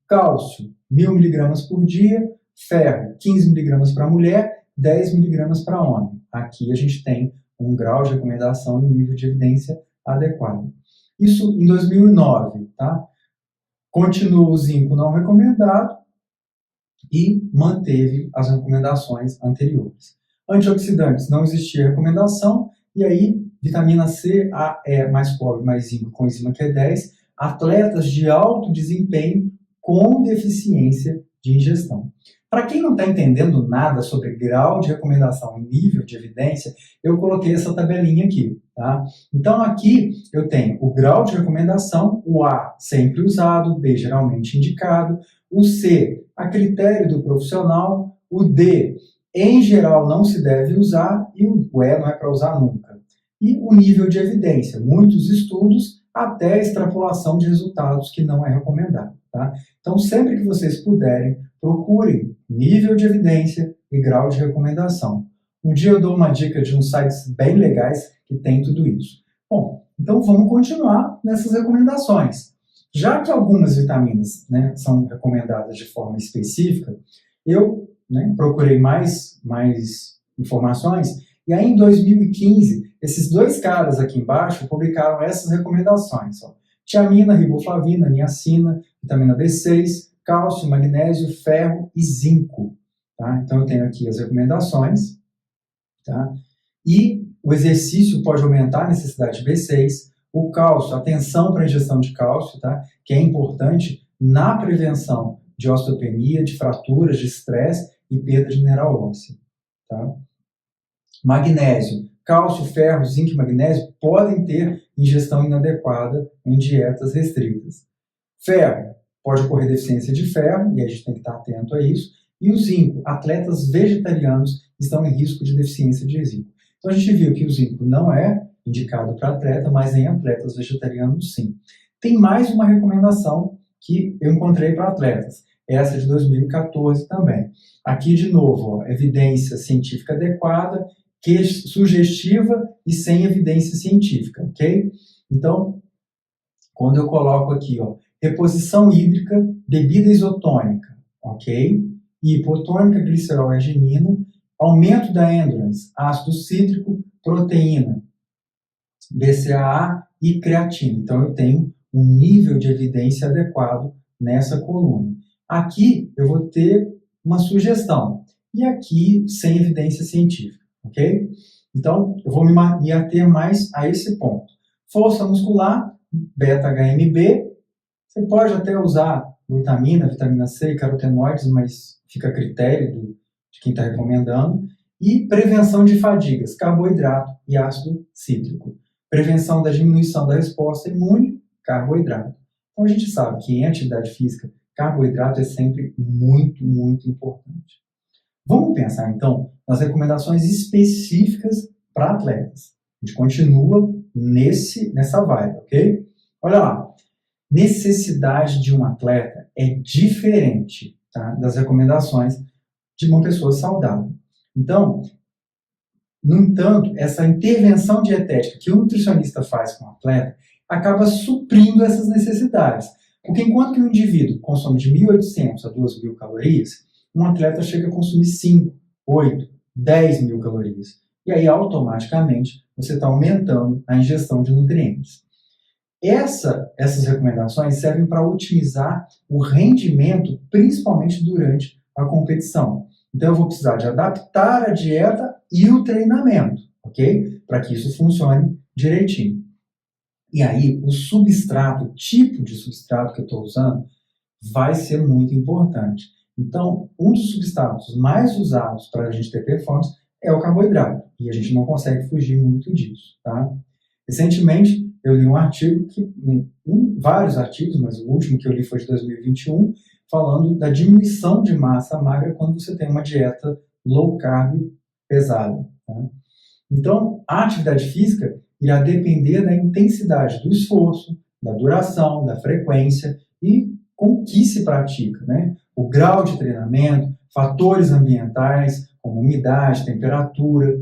Cálcio, 1.000 miligramas por dia. Ferro, 15 miligramas para mulher, 10 miligramas para homem. Aqui a gente tem um grau de recomendação e um nível de evidência adequado. Isso em 2009, tá? Continua o zinco não recomendado e manteve as recomendações anteriores. Antioxidantes, não existia recomendação, e aí vitamina C, A, E, mais cobre, mais zinco, com enzima Q10, atletas de alto desempenho com deficiência de ingestão. Para quem não está entendendo nada sobre grau de recomendação e nível de evidência, eu coloquei essa tabelinha aqui. Tá? Então aqui eu tenho o grau de recomendação, o A sempre usado, o B geralmente indicado, o C a critério do profissional, o D em geral não se deve usar e o E não é para usar nunca. E o nível de evidência, muitos estudos até a extrapolação de resultados que não é recomendado. Tá? Então sempre que vocês puderem, procurem nível de evidência e grau de recomendação. Um dia eu dou uma dica de uns sites bem legais que tem tudo isso. Bom, então vamos continuar nessas recomendações. Já que algumas vitaminas, né, são recomendadas de forma específica, eu, né, procurei mais informações, e aí em 2015, esses dois caras aqui embaixo publicaram essas recomendações. Ó. Tiamina, riboflavina, niacina, vitamina B6, cálcio, magnésio, ferro e zinco. Tá? Então eu tenho aqui as recomendações. Tá? E o exercício pode aumentar a necessidade de B6. O cálcio, atenção para a ingestão de cálcio, tá? Que é importante na prevenção de osteopenia, de fraturas, de estresse e perda de mineral ósseo. Tá? Magnésio, cálcio, ferro, zinco e magnésio podem ter ingestão inadequada em dietas restritas. Ferro, pode ocorrer deficiência de ferro, e a gente tem que estar atento a isso. E o zinco, atletas vegetarianos estão em risco de deficiência de zinco. Então a gente viu que o zinco não é indicado para atleta, mas em atletas vegetarianos sim. Tem mais uma recomendação que eu encontrei para atletas, essa de 2014 também. Aqui de novo, ó, evidência científica adequada, sugestiva e sem evidência científica, ok? Então, quando eu coloco aqui, ó, reposição hídrica, bebida isotônica, ok? Hipotônica, glicerol e arginina, aumento da endurance, ácido cítrico, proteína, BCAA e creatina. Então, eu tenho um nível de evidência adequado nessa coluna. Aqui, eu vou ter uma sugestão. E aqui, sem evidência científica, ok? Então, eu vou me ater mais a esse ponto. Força muscular, beta-HMB. Você pode até usar glutamina, vitamina C e carotenoides, mas fica a critério de quem está recomendando. E prevenção de fadigas, carboidrato e ácido cítrico. Prevenção da diminuição da resposta imune, carboidrato. Então a gente sabe que em atividade física, carboidrato é sempre muito, muito importante. Vamos pensar então nas recomendações específicas para atletas. A gente continua nessa vibe, ok? Olha lá. necessidade de um atleta é diferente, tá, das recomendações de uma pessoa saudável. Então, no entanto, essa intervenção dietética que o nutricionista faz com o atleta acaba suprindo essas necessidades. Porque enquanto que o indivíduo consome de 1.800 a 2.000 calorias, um atleta chega a consumir 5, 8, 10.000 calorias. E aí, automaticamente, você está aumentando a ingestão de nutrientes. Essas recomendações servem para otimizar o rendimento, principalmente durante a competição. Então, eu vou precisar de adaptar a dieta e o treinamento, ok? Para que isso funcione direitinho. E aí, o substrato, o tipo de substrato que eu estou usando, vai ser muito importante. Então, um dos substratos mais usados para a gente ter performance é o carboidrato. E a gente não consegue fugir muito disso, tá? Recentemente, eu li um artigo, vários artigos, mas o último que eu li foi de 2021, falando da diminuição de massa magra quando você tem uma dieta low carb pesada. Tá? Então, a atividade física irá depender da intensidade do esforço, da duração, da frequência e com o que se pratica, né? O grau de treinamento, fatores ambientais, como umidade, temperatura,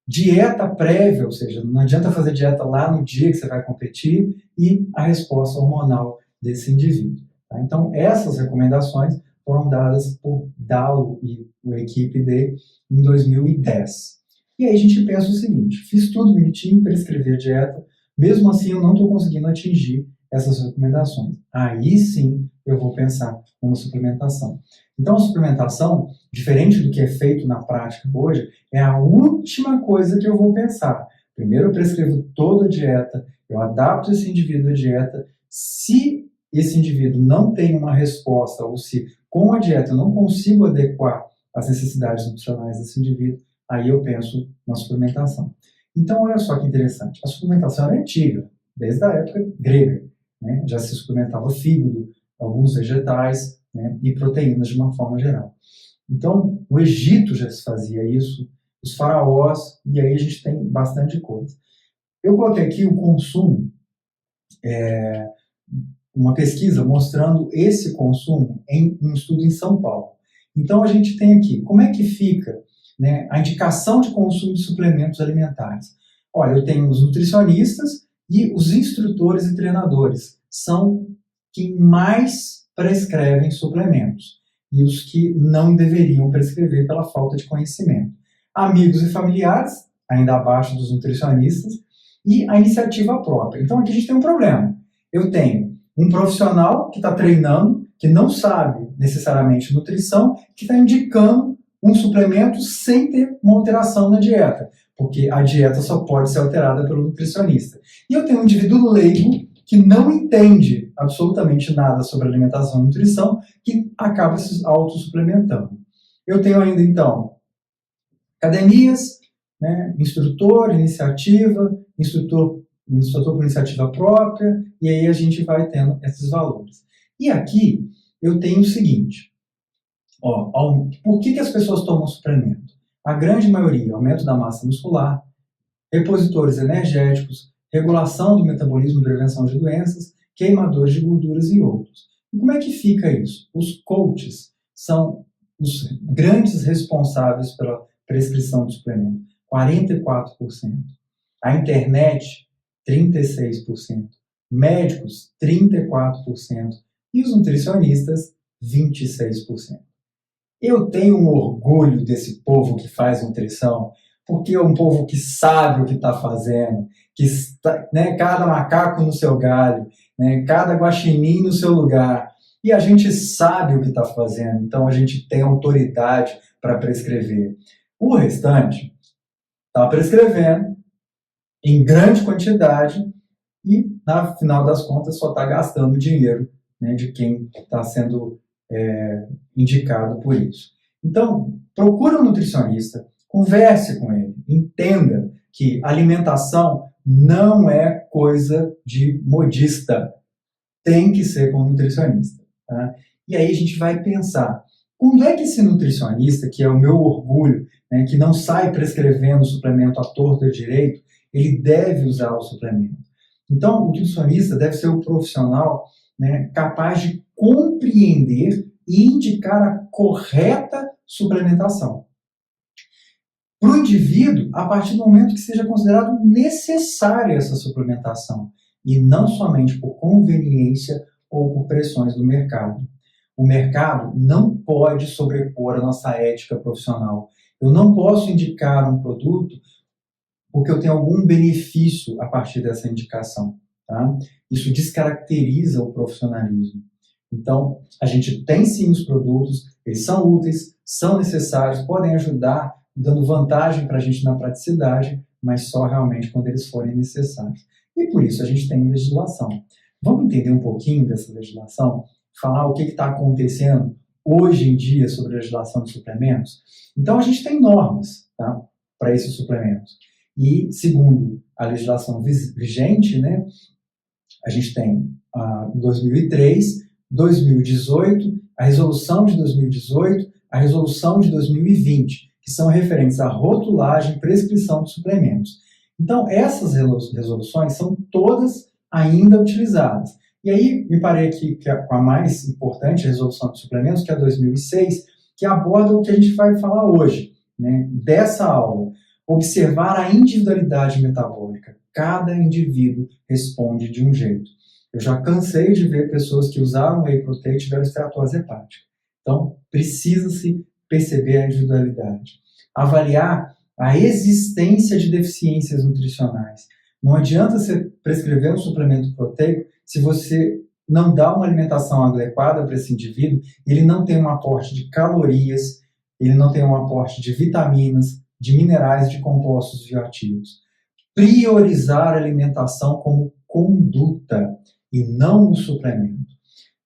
dieta prévia, ou seja, não adianta fazer dieta lá no dia que você vai competir, e a resposta hormonal desse indivíduo. Tá? Então, essas recomendações foram dadas por Dallo e a equipe dele em 2010. E aí a gente pensa o seguinte, fiz tudo bonitinho, prescrevi a dieta, mesmo assim eu não estou conseguindo atingir essas recomendações. Aí sim eu vou pensar numa suplementação. Então a suplementação, diferente do que é feito na prática hoje, é a última coisa que eu vou pensar. Primeiro eu prescrevo toda a dieta, eu adapto esse indivíduo à dieta. Se esse indivíduo não tem uma resposta, ou se com a dieta eu não consigo adequar as necessidades nutricionais desse indivíduo, aí eu penso na suplementação. Então, olha só que interessante. A suplementação é antiga, desde a época grega. Né? Já se suplementava fígado, alguns vegetais, né? E proteínas de uma forma geral. Então, o Egito já se fazia isso, os faraós, e aí a gente tem bastante coisa. Eu coloquei aqui o consumo, uma pesquisa mostrando esse consumo em um estudo em São Paulo. Então, a gente tem aqui, como é que fica, né, a indicação de consumo de suplementos alimentares? Olha, eu tenho os nutricionistas e os instrutores e treinadores. São quem mais prescrevem suplementos e os que não deveriam prescrever pela falta de conhecimento. Amigos e familiares, ainda abaixo dos nutricionistas, e a iniciativa própria. Então, aqui a gente tem um problema. Eu tenho um profissional que está treinando, que não sabe necessariamente nutrição, que está indicando um suplemento sem ter uma alteração na dieta, porque a dieta só pode ser alterada pelo nutricionista. E eu tenho um indivíduo leigo que não entende absolutamente nada sobre alimentação e nutrição, que acaba se autossuplementando. Eu tenho ainda, então, academias, né, instrutor, iniciativa, instrutor por iniciativa própria, e aí a gente vai tendo esses valores. E aqui eu tenho o seguinte, por que as pessoas tomam suplemento? A grande maioria, aumento da massa muscular, repositores energéticos, regulação do metabolismo e prevenção de doenças, queimadores de gorduras e outros. E como é que fica isso? Os coaches são os grandes responsáveis pela prescrição de suplemento, 44%. A internet, 36%. Médicos, 34%. E os nutricionistas, 26%. Eu tenho um orgulho desse povo que faz nutrição, porque é um povo que sabe o que está fazendo, que está, né, cada macaco no seu galho, né, cada guaxinim no seu lugar. E a gente sabe o que está fazendo, então a gente tem autoridade para prescrever. O restante está prescrevendo em grande quantidade e, no final das contas, só está gastando dinheiro, né, de quem está sendo indicado por isso. Então, procure um nutricionista, converse com ele, entenda que alimentação não é coisa de modista, tem que ser com um nutricionista. Tá? E aí a gente vai pensar, quando é que esse nutricionista, que é o meu orgulho, né, que não sai prescrevendo suplemento à torta e direito, ele deve usar o suplemento. Então, o nutricionista deve ser o profissional né, capaz de compreender e indicar a correta suplementação. Para o indivíduo, a partir do momento que seja considerado necessária essa suplementação, e não somente por conveniência ou por pressões do mercado. O mercado não pode sobrepor a nossa ética profissional. Eu não posso indicar um produto porque eu tenho algum benefício a partir dessa indicação. Tá? Isso descaracteriza o profissionalismo. Então, a gente tem sim os produtos, eles são úteis, são necessários, podem ajudar, dando vantagem para a gente na praticidade, mas só realmente quando eles forem necessários. E por isso a gente tem legislação. Vamos entender um pouquinho dessa legislação? Falar o que está acontecendo hoje em dia sobre a legislação de suplementos? Então, a gente tem normas, tá, para esses suplementos. E, segundo a legislação vigente, né, a gente tem 2003, 2018, a resolução de 2018, a resolução de 2020, que são referentes à rotulagem e prescrição de suplementos. Então, essas resoluções são todas ainda utilizadas. E aí, me parece que a mais importante resolução de suplementos, que é a 2006, que aborda o que a gente vai falar hoje, né, dessa aula. Observar a individualidade metabólica. Cada indivíduo responde de um jeito. Eu já cansei de ver pessoas que usaram whey protein e tiveram esteatose hepática. Então, precisa-se perceber a individualidade. Avaliar a existência de deficiências nutricionais. Não adianta você prescrever um suplemento proteico se você não dá uma alimentação adequada para esse indivíduo, ele não tem um aporte de calorias, ele não tem um aporte de vitaminas, de minerais e de compostos bioativos. Priorizar a alimentação como conduta e não o suplemento.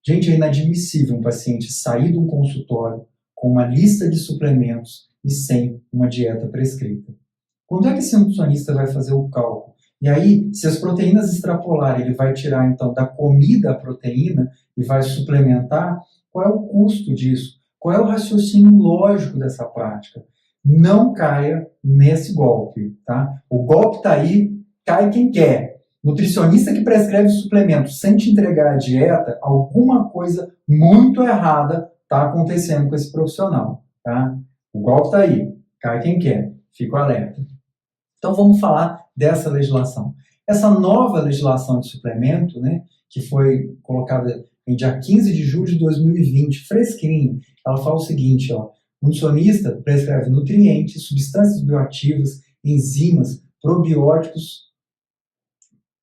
Gente, é inadmissível um paciente sair de um consultório com uma lista de suplementos e sem uma dieta prescrita. Quando é que esse nutricionista vai fazer o cálculo? E aí, se as proteínas extrapolarem, ele vai tirar, então, da comida a proteína e vai suplementar, qual é o custo disso? Qual é o raciocínio lógico dessa prática? Não caia nesse golpe, tá? O golpe está aí, cai quem quer. Nutricionista que prescreve suplemento sem te entregar a dieta, alguma coisa muito errada está acontecendo com esse profissional, tá? O golpe está aí, cai quem quer, fico alerta. Então vamos falar dessa legislação. Essa nova legislação de suplemento, né, que foi colocada em dia 15 de julho de 2020, fresquinho, ela fala o seguinte, ó, o nutricionista prescreve nutrientes, substâncias bioativas, enzimas, probióticos,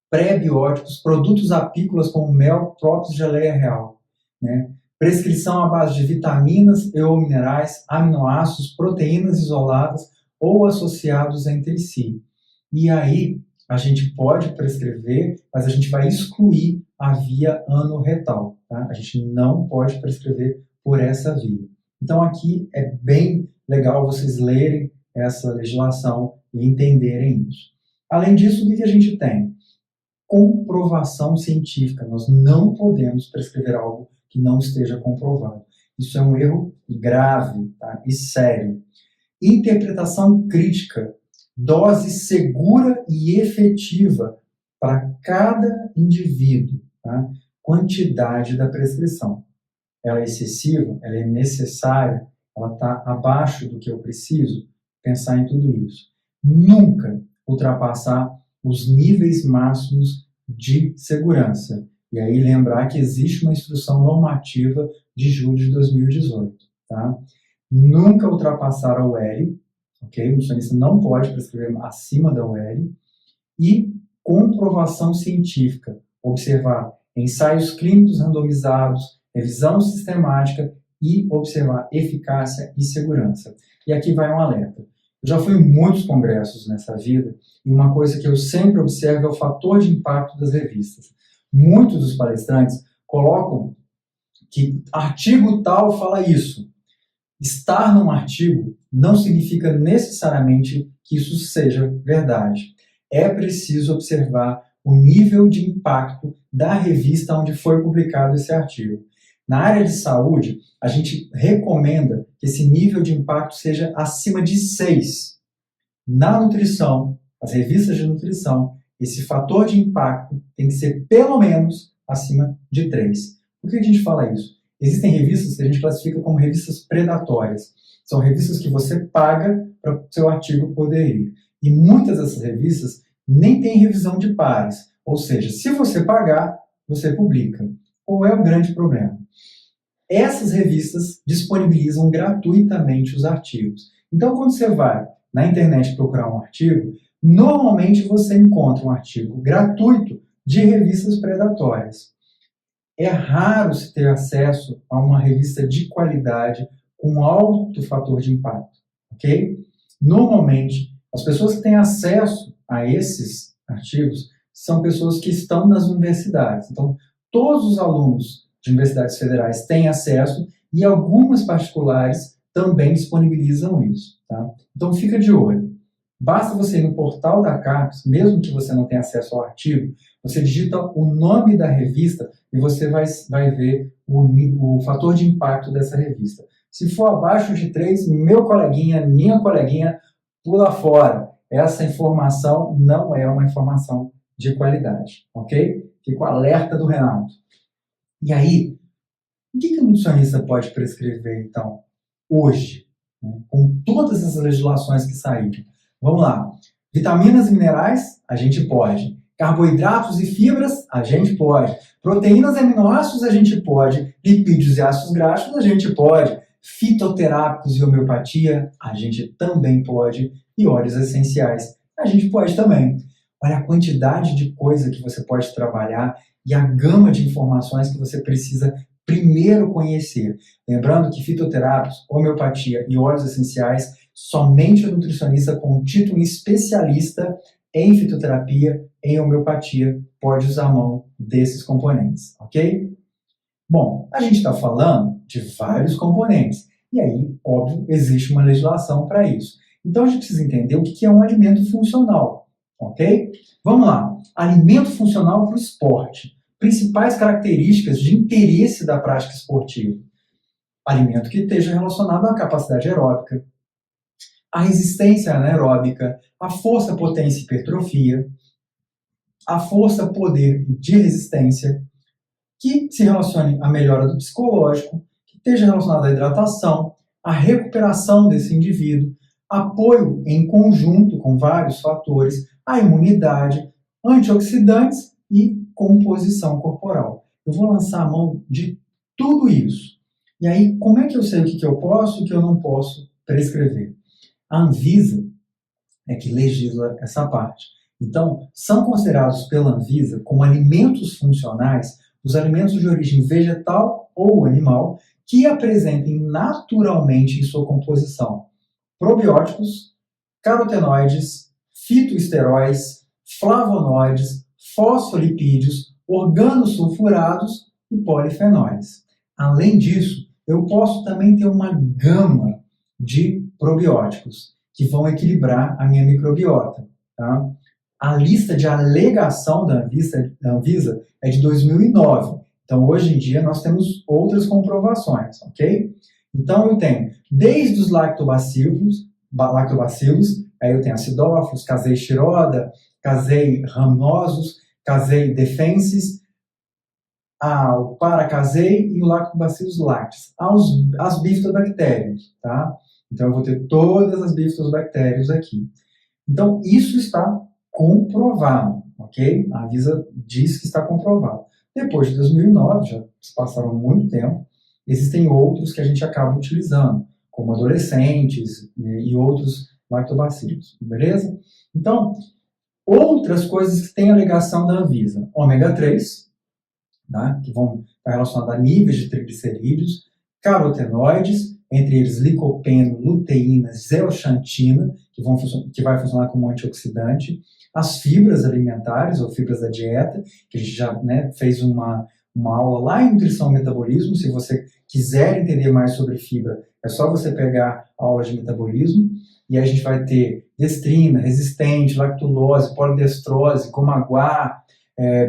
pré-bióticos, produtos apícolas como mel, próprios, geleia real. Né? Prescrição à base de vitaminas e ou minerais, aminoácidos, proteínas isoladas ou associados entre si. E aí, a gente pode prescrever, mas a gente vai excluir a via anorretal. Tá? A gente não pode prescrever por essa via. Então, aqui é bem legal vocês lerem essa legislação e entenderem isso. Além disso, o que a gente tem? Comprovação científica. Nós não podemos prescrever algo que não esteja comprovado. Isso é um erro grave, tá? E sério. Interpretação crítica. Dose segura e efetiva para cada indivíduo. Tá? Quantidade da prescrição. Ela é excessiva? Ela é necessária? Ela está abaixo do que eu preciso? Pensar em tudo isso. Nunca ultrapassar os níveis máximos de segurança. E aí lembrar que existe uma instrução normativa de julho de 2018. Tá? Nunca ultrapassar a UL, ok? O nutricionista não pode prescrever acima da UL. E comprovação científica. Observar ensaios clínicos randomizados, revisão sistemática e observar eficácia e segurança. E aqui vai um alerta. Eu já fui em muitos congressos nessa vida e uma coisa que eu sempre observo é o fator de impacto das revistas. Muitos dos palestrantes colocam que artigo tal fala isso. Estar num artigo não significa necessariamente que isso seja verdade. É preciso observar o nível de impacto da revista onde foi publicado esse artigo. Na área de saúde, a gente recomenda que esse nível de impacto seja acima de 6. Na nutrição, as revistas de nutrição, esse fator de impacto tem que ser pelo menos acima de 3. Por que a gente fala isso? Existem revistas que a gente classifica como revistas predatórias. São revistas que você paga para o seu artigo poder ir. E muitas dessas revistas nem têm revisão de pares. Ou seja, se você pagar, você publica. Qual é o grande problema? Essas revistas disponibilizam gratuitamente os artigos. Então, quando você vai na internet procurar um artigo, normalmente você encontra um artigo gratuito de revistas predatórias. É raro se ter acesso a uma revista de qualidade com alto fator de impacto, ok? Normalmente, as pessoas que têm acesso a esses artigos são pessoas que estão nas universidades. Então, todos os alunos de universidades federais têm acesso e algumas particulares também disponibilizam isso, tá? Então, fica de olho. Basta você ir no portal da CAPES, mesmo que você não tenha acesso ao artigo, você digita o nome da revista e você vai ver o fator de impacto dessa revista. Se for abaixo de 3, meu coleguinha, minha coleguinha, pula fora. Essa informação não é uma informação de qualidade, ok? Fico alerta do Renato. E aí, o que o nutricionista pode prescrever, então, hoje, né, com todas essas legislações que saíram? Vamos lá. Vitaminas e minerais, a gente pode. Carboidratos e fibras, a gente pode. Proteínas e aminoácidos, a gente pode. Lipídios e ácidos graxos, a gente pode. Fitoterápicos e homeopatia, a gente também pode. E óleos essenciais, a gente pode também. Olha a quantidade de coisa que você pode trabalhar e a gama de informações que você precisa primeiro conhecer. Lembrando que fitoterápicos, homeopatia e óleos essenciais, somente o nutricionista com título especialista em fitoterapia, em homeopatia, pode usar a mão desses componentes, ok? Bom, a gente está falando de vários componentes, e aí, óbvio, existe uma legislação para isso. Então, a gente precisa entender o que é um alimento funcional, ok? Vamos lá. Alimento funcional para o esporte. Principais características de interesse da prática esportiva. Alimento que esteja relacionado à capacidade aeróbica, à resistência anaeróbica, à força, potência e hipertrofia, à força, poder de resistência, que se relacione à melhora do psicológico, que esteja relacionado à hidratação, à recuperação desse indivíduo, apoio em conjunto com vários fatores, à imunidade, antioxidantes e composição corporal. Eu vou lançar a mão de tudo isso. E aí, como é que eu sei o que eu posso e o que eu não posso prescrever? A Anvisa é que legisla essa parte. Então, são considerados pela Anvisa como alimentos funcionais os alimentos de origem vegetal ou animal que apresentem naturalmente em sua composição probióticos, carotenoides, fitoesteróis, flavonoides, fosfolipídios, organosulfurados e polifenóis. Além disso, eu posso também ter uma gama de probióticos que vão equilibrar a minha microbiota. Tá? A lista de alegação da Anvisa é de 2009. Então, hoje em dia, nós temos outras comprovações, ok? Então, eu tenho desde os lactobacilos, aí eu tenho acidófilos, casei Chiroda, casei rhamnosus, casei defensis, o paracasei e o lactobacillus lactis, as bifidobactérias, tá? Então, eu vou ter todas as bifidobactérias aqui. Então, isso está comprovado, ok? A Anvisa diz que está comprovado. Depois de 2009, já se passaram muito tempo, existem outros que a gente acaba utilizando, como adolescentes, né, e outros lactobacilos, beleza? Então, outras coisas que têm alegação da Anvisa, ômega 3, tá? Que vão estar relacionados a níveis de triglicerídeos, carotenoides, entre eles licopeno, luteína, zeoxantina, que vai funcionar como antioxidante, as fibras alimentares ou fibras da dieta, que a gente já, né, fez uma aula lá em Nutrição e Metabolismo. Se você quiser entender mais sobre fibra, é só você pegar a aula de metabolismo, e aí a gente vai ter destrina, resistente, lactulose, polidestrose, comaguá,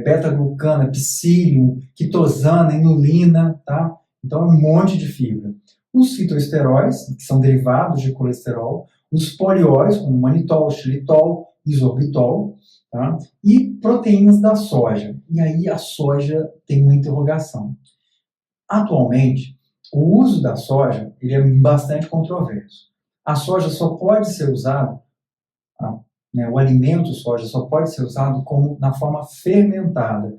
beta-glucana, psyllium, quitosana, inulina, tá? Então é um monte de fibra. Os fitoesteróis, que são derivados de colesterol, os polióis, como manitol, xilitol, isorbitol, tá? E proteínas da soja. E aí a soja tem uma interrogação. Atualmente, o uso da soja ele é bastante controverso. A soja só pode ser usada, o alimento soja só pode ser usado como na forma fermentada.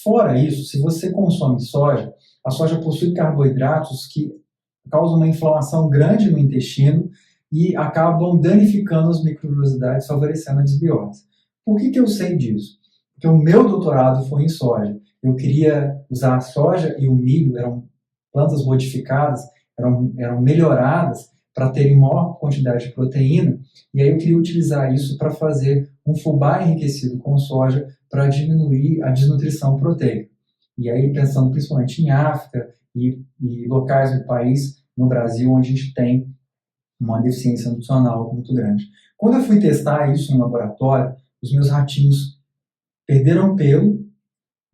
Fora isso, se você consome soja, a soja possui carboidratos que causam uma inflamação grande no intestino e acabam danificando as microvelocidades, favorecendo a desbiose. Por que eu sei disso? Porque o meu doutorado foi em soja. Eu queria usar a soja e o milho, eram plantas modificadas, eram melhoradas para terem maior quantidade de proteína, e aí eu queria utilizar isso para fazer um fubá enriquecido com soja para diminuir a desnutrição proteica. E aí pensando principalmente em África e locais do país, no Brasil, onde a gente tem uma deficiência nutricional muito grande. Quando eu fui testar isso em laboratório, os meus ratinhos perderam pelo,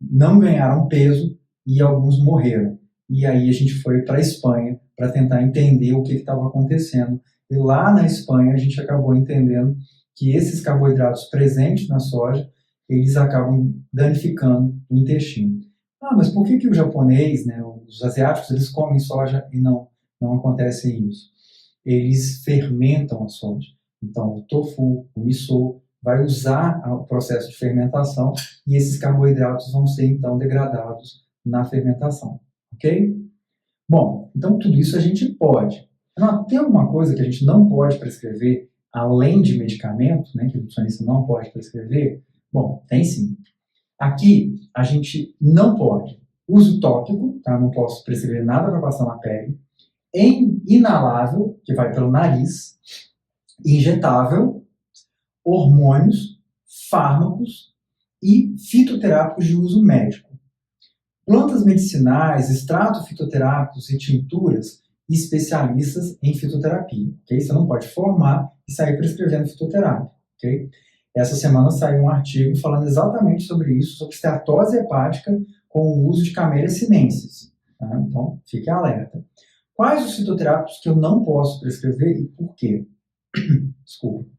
não ganharam peso e alguns morreram. E aí a gente foi para a Espanha para tentar entender o que estava acontecendo. E lá na Espanha a gente acabou entendendo que esses carboidratos presentes na soja, eles acabam danificando o intestino. Mas por que o japonês, os asiáticos, eles comem soja e não acontece isso? Eles fermentam a soja. Então o tofu, o miso, vai usar o processo de fermentação e esses carboidratos vão ser então degradados na fermentação. Ok? Bom, então tudo isso a gente pode. Tem alguma coisa que a gente não pode prescrever, além de medicamento, que o nutricionista não pode prescrever? Bom, tem sim. Aqui, a gente não pode. Uso tópico, tá? Não posso prescrever nada para passar na pele. Inalável, que vai pelo nariz. Injetável. Hormônios, fármacos e fitoterápicos de uso médico. Plantas medicinais, extratos fitoterápicos e tinturas e especialistas em fitoterapia. Okay? Você não pode formar e sair prescrevendo fitoterápico. Okay? Essa semana saiu um artigo falando exatamente sobre isso, sobre esteatose hepática com o uso de Camellia sinensis. Tá? Então, fique alerta. Quais os fitoterápicos que eu não posso prescrever e por quê? Desculpa.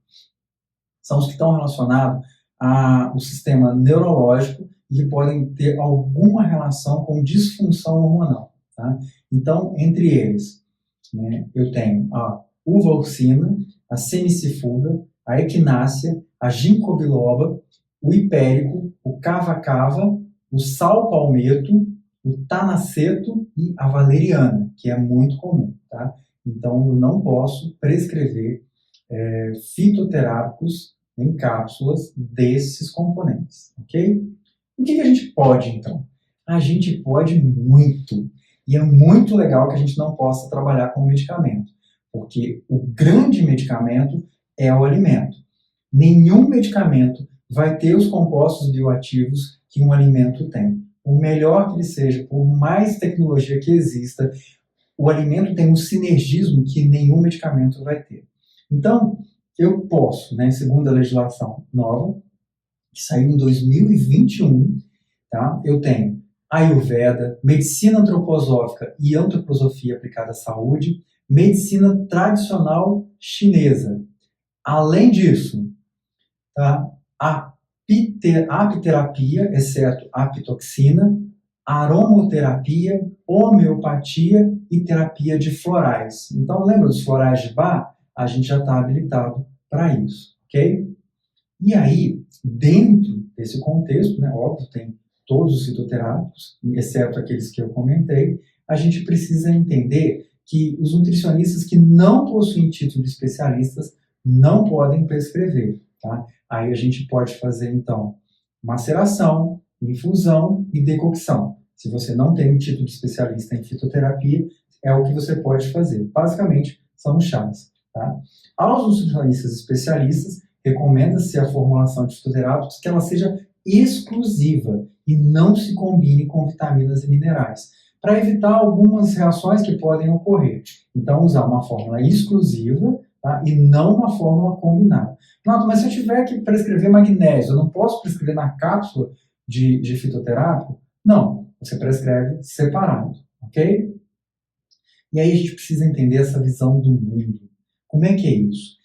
São os que estão relacionados ao sistema neurológico e que podem ter alguma relação com disfunção hormonal. Tá? Então, entre eles, eu tenho a uvalcina, a semicifuga, a equinácea, a ginkgo biloba, o hipérico, o cava-cava, o sal-palmeto, o tanaceto e a valeriana, que é muito comum. Tá? Então, eu não posso prescrever fitoterápicos em cápsulas desses componentes, ok? O que a gente pode, então? A gente pode muito, e é muito legal que a gente não possa trabalhar com medicamento, porque o grande medicamento é o alimento. Nenhum medicamento vai ter os compostos bioativos que um alimento tem. Por melhor que ele seja, por mais tecnologia que exista, o alimento tem um sinergismo que nenhum medicamento vai ter. Então, eu posso, segundo a legislação nova, que saiu em 2021, tá? Eu tenho Ayurveda, medicina antroposófica e antroposofia aplicada à saúde, medicina tradicional chinesa. Além disso, tá? A apiterapia, exceto a apitoxina, aromoterapia, homeopatia e terapia de florais. Então, lembra dos florais de Bach? A gente já está habilitado para isso, ok? E aí, dentro desse contexto, óbvio, tem todos os fitoterápicos, exceto aqueles que eu comentei, a gente precisa entender que os nutricionistas que não possuem título de especialistas não podem prescrever, tá? Aí a gente pode fazer, então, maceração, infusão e decocção. Se você não tem um título de especialista em fitoterapia, é o que você pode fazer. Basicamente, são chás. Tá? Aos nutricionistas especialistas, recomenda-se a formulação de fitoterápicos que ela seja exclusiva e não se combine com vitaminas e minerais, para evitar algumas reações que podem ocorrer. Então, usar uma fórmula exclusiva, tá? E não uma fórmula combinada. Não, mas se eu tiver que prescrever magnésio, eu não posso prescrever na cápsula de fitoterápico? Não, você prescreve separado, ok? E aí a gente precisa entender essa visão do mundo. Como é que é isso?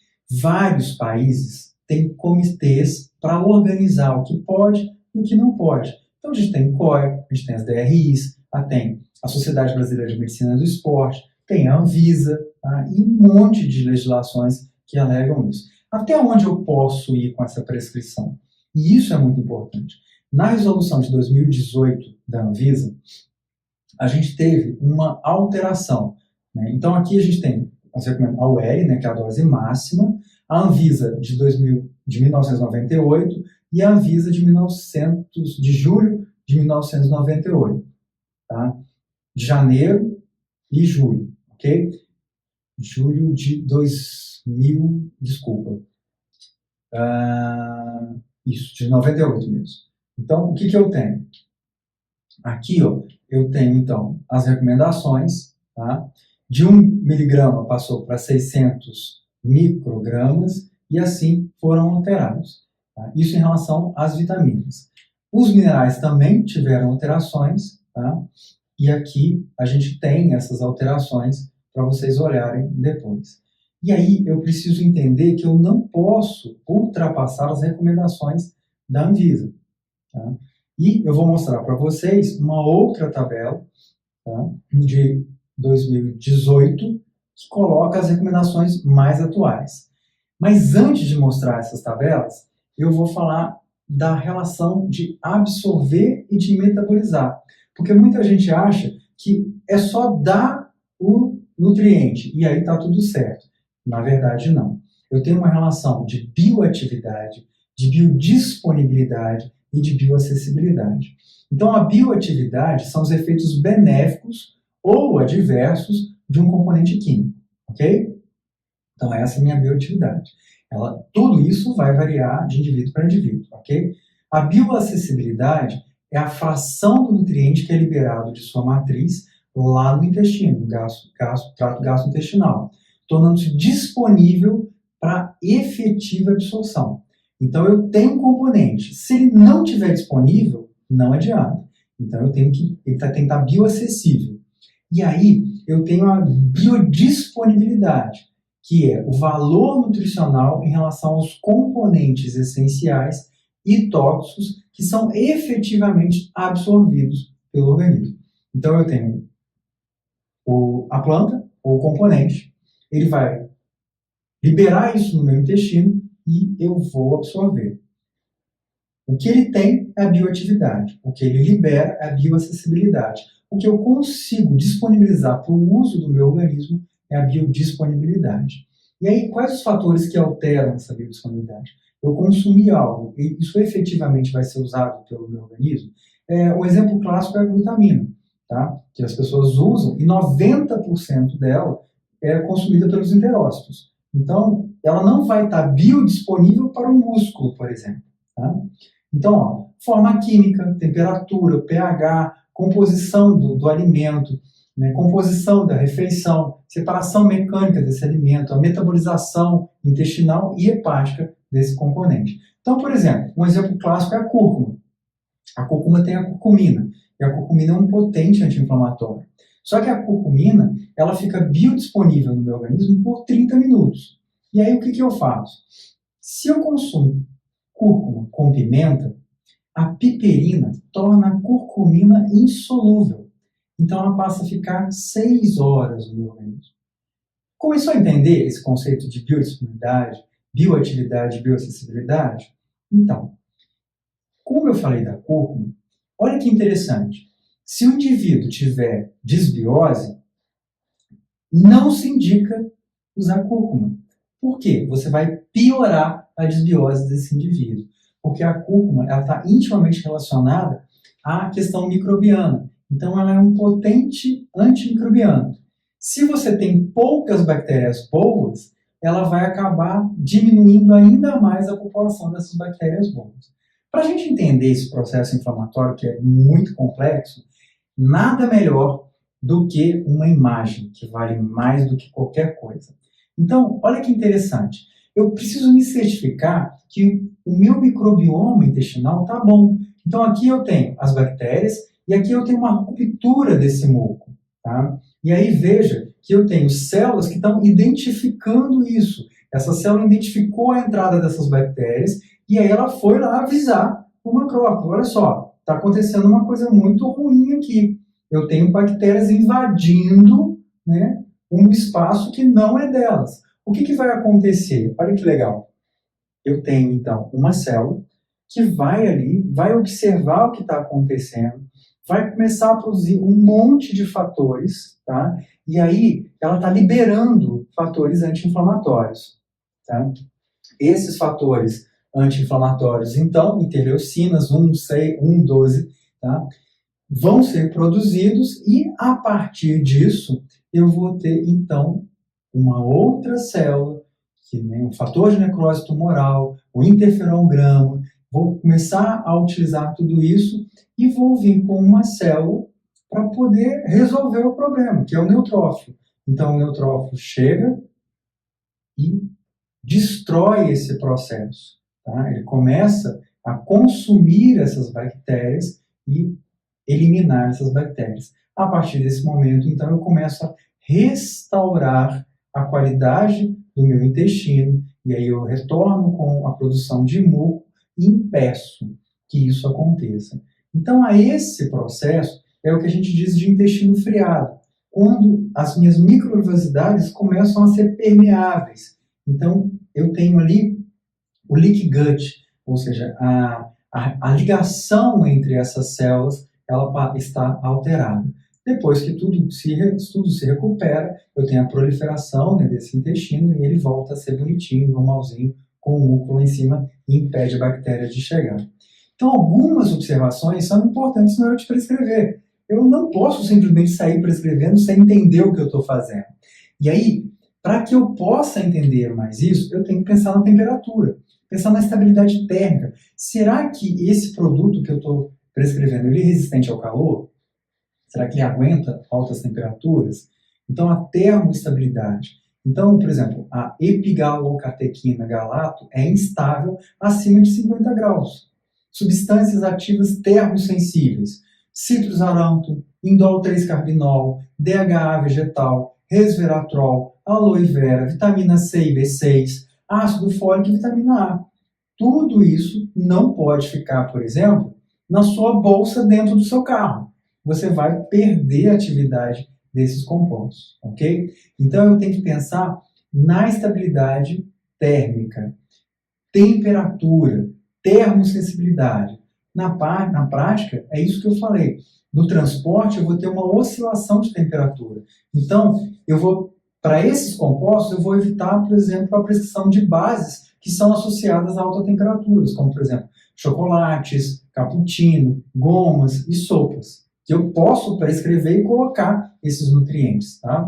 Vários países tem comitês para organizar o que pode e o que não pode. Então a gente tem o COE, a gente tem as DRIs, tem a Sociedade Brasileira de Medicina do Esporte, tem a Anvisa, tá? E um monte de legislações que alegam isso. Até onde eu posso ir com essa prescrição? E isso é muito importante. Na resolução de 2018 da Anvisa, a gente teve uma alteração, né? Então aqui a gente tem a UERI, né, que é a dose máxima, a Anvisa de 1998 e a Anvisa de julho de 1998, tá? De janeiro e julho, ok? Julho de 2000, desculpa. Isso, de 98 mesmo. Então, o que eu tenho? Aqui, ó, eu tenho, então, as recomendações, tá? De 1 miligrama passou para 600 microgramas e assim foram alterados. Tá? Isso em relação às vitaminas. Os minerais também tiveram alterações, tá? E aqui a gente tem essas alterações para vocês olharem depois. E aí eu preciso entender que eu não posso ultrapassar as recomendações da Anvisa. Tá? E eu vou mostrar para vocês uma outra tabela, tá? De 2018, que coloca as recomendações mais atuais. Mas antes de mostrar essas tabelas, eu vou falar da relação de absorver e de metabolizar. Porque muita gente acha que é só dar o nutriente e aí está tudo certo. Na verdade, não. Eu tenho uma relação de bioatividade, de biodisponibilidade e de bioacessibilidade. Então, a bioatividade são os efeitos benéficos ou adversos de um componente químico, ok? Então, essa é a minha bioatividade. Tudo isso vai variar de indivíduo para indivíduo, ok? A bioacessibilidade é a fração do nutriente que é liberado de sua matriz lá no intestino, no trato gastrointestinal, tornando-se disponível para efetiva absorção. Então, eu tenho um componente. Se ele não estiver disponível, não adianta. Então, ele tem que estar bioacessível. E aí, eu tenho a biodisponibilidade, que é o valor nutricional em relação aos componentes essenciais e tóxicos que são efetivamente absorvidos pelo organismo. Então, eu tenho a planta, ou o componente, ele vai liberar isso no meu intestino e eu vou absorver. O que ele tem é a bioatividade, o que ele libera é a bioacessibilidade. O que eu consigo disponibilizar para o uso do meu organismo é a biodisponibilidade. E aí, quais os fatores que alteram essa biodisponibilidade? Eu consumi algo, e isso efetivamente vai ser usado pelo meu organismo? Um exemplo clássico é a glutamina, tá? Que as pessoas usam e 90% dela é consumida pelos enterócitos. Então, ela não vai estar biodisponível para o músculo, por exemplo. Tá? Então, ó, forma química, temperatura, pH, composição do alimento, né, composição da refeição, separação mecânica desse alimento, a metabolização intestinal e hepática desse componente. Então, por exemplo, um exemplo clássico é a cúrcuma. A cúrcuma tem a curcumina, e a curcumina é um potente anti-inflamatório. Só que a curcumina, ela fica biodisponível no meu organismo por 30 minutos. E aí, o que eu faço? Se eu consumo cúrcuma com pimenta, a piperina torna a curcumina insolúvel. Então, ela passa a ficar 6 horas no meu organismo. Começou a entender esse conceito de biodisponibilidade, bioatividade e bioacessibilidade? Então, como eu falei da cúrcuma, olha que interessante. Se o indivíduo tiver disbiose, não se indica usar cúrcuma. Por quê? Você vai piorar a disbiose desse indivíduo. Porque a cúrcuma está intimamente relacionada à questão microbiana. Então, ela é um potente antimicrobiano. Se você tem poucas bactérias boas, ela vai acabar diminuindo ainda mais a população dessas bactérias boas. Para a gente entender esse processo inflamatório, que é muito complexo, nada melhor do que uma imagem, que vale mais do que qualquer coisa. Então, olha que interessante. Eu preciso me certificar que o meu microbioma intestinal está bom. Então, aqui eu tenho as bactérias e aqui eu tenho uma ruptura desse muco. Tá? E aí, veja que eu tenho células que estão identificando isso. Essa célula identificou a entrada dessas bactérias e aí ela foi lá avisar o macrófago. Olha só, está acontecendo uma coisa muito ruim aqui. Eu tenho bactérias invadindo, né, um espaço que não é delas. O que vai acontecer? Olha que legal. Eu tenho, então, uma célula que vai ali, vai observar o que está acontecendo, vai começar a produzir um monte de fatores, tá? E aí ela está liberando fatores anti-inflamatórios, tá? Esses fatores anti-inflamatórios, então, interleucinas 1, 6, 1, 12, tá? Vão ser produzidos e, a partir disso, eu vou ter, então, uma outra célula, que nem o fator de necrose tumoral, o interferon gama, vou começar a utilizar tudo isso e vou vir com uma célula para poder resolver o problema, que é o neutrófilo. Então, o neutrófilo chega e destrói esse processo. Tá? Ele começa a consumir essas bactérias e eliminar essas bactérias. A partir desse momento, então, eu começo a restaurar a qualidade do meu intestino, e aí eu retorno com a produção de muco e impeço que isso aconteça. Então, a esse processo é o que a gente diz de intestino friado, quando as minhas microvilosidades começam a ser permeáveis. Então, eu tenho ali o leaky gut, ou seja, a ligação entre essas células ela está alterada. Depois que tudo se recupera, eu tenho a proliferação, né, desse intestino e ele volta a ser bonitinho, normalzinho, com o muco lá em cima e impede a bactéria de chegar. Então, algumas observações são importantes na hora de prescrever. Eu não posso simplesmente sair prescrevendo sem entender o que eu estou fazendo. E aí, para que eu possa entender mais isso, eu tenho que pensar na temperatura, pensar na estabilidade térmica. Será que esse produto que eu estou prescrevendo ele é resistente ao calor? Será que ele aguenta altas temperaturas? Então, a termoestabilidade. Então, por exemplo, a epigalocatequina galato é instável acima de 50 graus. Substâncias ativas termosensíveis. Citrus aurantum, indol 3-carbinol, DHA vegetal, resveratrol, aloe vera, vitamina C e B6, ácido fólico e vitamina A. Tudo isso não pode ficar, por exemplo, na sua bolsa dentro do seu carro. Você vai perder a atividade desses compostos, ok? Então, eu tenho que pensar na estabilidade térmica, temperatura, termosensibilidade. Na prática, é isso que eu falei. No transporte, eu vou ter uma oscilação de temperatura. Então, para esses compostos, eu vou evitar, por exemplo, a prescrição de bases que são associadas a altas temperaturas, como, por exemplo, chocolates, cappuccino, gomas e sopas. Que eu posso prescrever e colocar esses nutrientes, tá?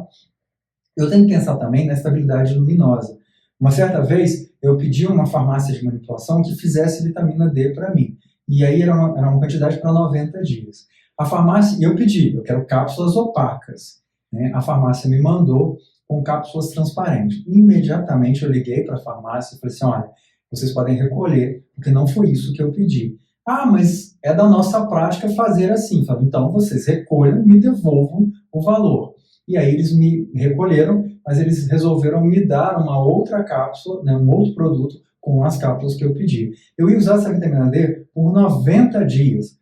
Eu tenho que pensar também na estabilidade luminosa. Uma certa vez, eu pedi a uma farmácia de manipulação que fizesse vitamina D para mim. E aí era uma quantidade para 90 dias. A farmácia, eu pedi, eu quero cápsulas opacas, né? A farmácia me mandou com cápsulas transparentes. Imediatamente eu liguei para a farmácia e falei assim, olha, vocês podem recolher, porque não foi isso que eu pedi. Ah, mas é da nossa prática fazer assim. Falei, então vocês recolham e me devolvam o valor. E aí eles me recolheram, mas eles resolveram me dar uma outra cápsula, né, um outro produto com as cápsulas que eu pedi. Eu ia usar essa vitamina D por 90 dias,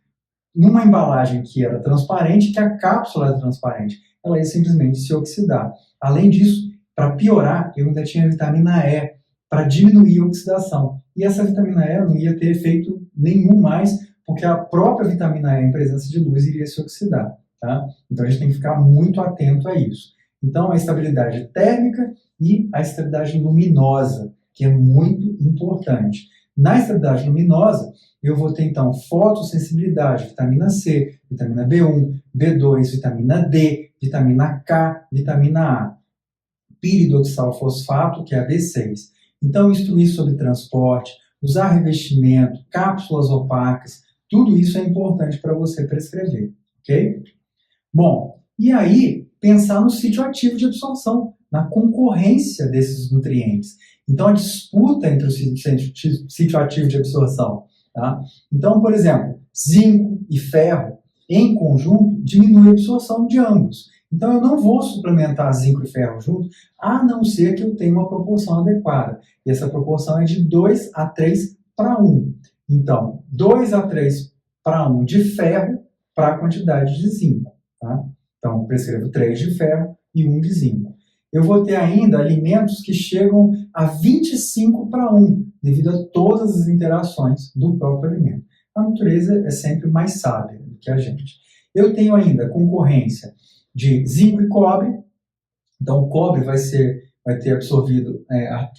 numa embalagem que era transparente, que a cápsula era transparente. Ela ia simplesmente se oxidar. Além disso, para piorar, eu ainda tinha vitamina E, para diminuir a oxidação. E essa vitamina E não ia ter efeito nenhum mais, porque a própria vitamina E, em presença de luz, iria se oxidar. Tá? Então a gente tem que ficar muito atento a isso. Então a estabilidade térmica e a estabilidade luminosa, que é muito importante. Na estabilidade luminosa, eu vou ter então fotossensibilidade, vitamina C, vitamina B1, B2, vitamina D, vitamina K, vitamina A, piridoxalfosfato, que é a B6. Então instruir sobre transporte, usar revestimento, cápsulas opacas, tudo isso é importante para você prescrever, ok? Bom, e aí pensar no sítio ativo de absorção, na concorrência desses nutrientes. Então a disputa entre o sítio ativo de absorção. Tá? Então, por exemplo, zinco e ferro em conjunto diminui a absorção de ambos. Então eu não vou suplementar zinco e ferro junto, a não ser que eu tenha uma proporção adequada. E essa proporção é de 2 a 3 para 1. Então, 2 a 3 para 1 de ferro para a quantidade de zinco. Tá? Então, eu prescrevo 3 de ferro e 1 de zinco. Eu vou ter ainda alimentos que chegam a 25 para 1, devido a todas as interações do próprio alimento. A natureza é sempre mais sábia do que a gente. Eu tenho ainda concorrência de zinco e cobre. Então, o cobre vai ter absorvido,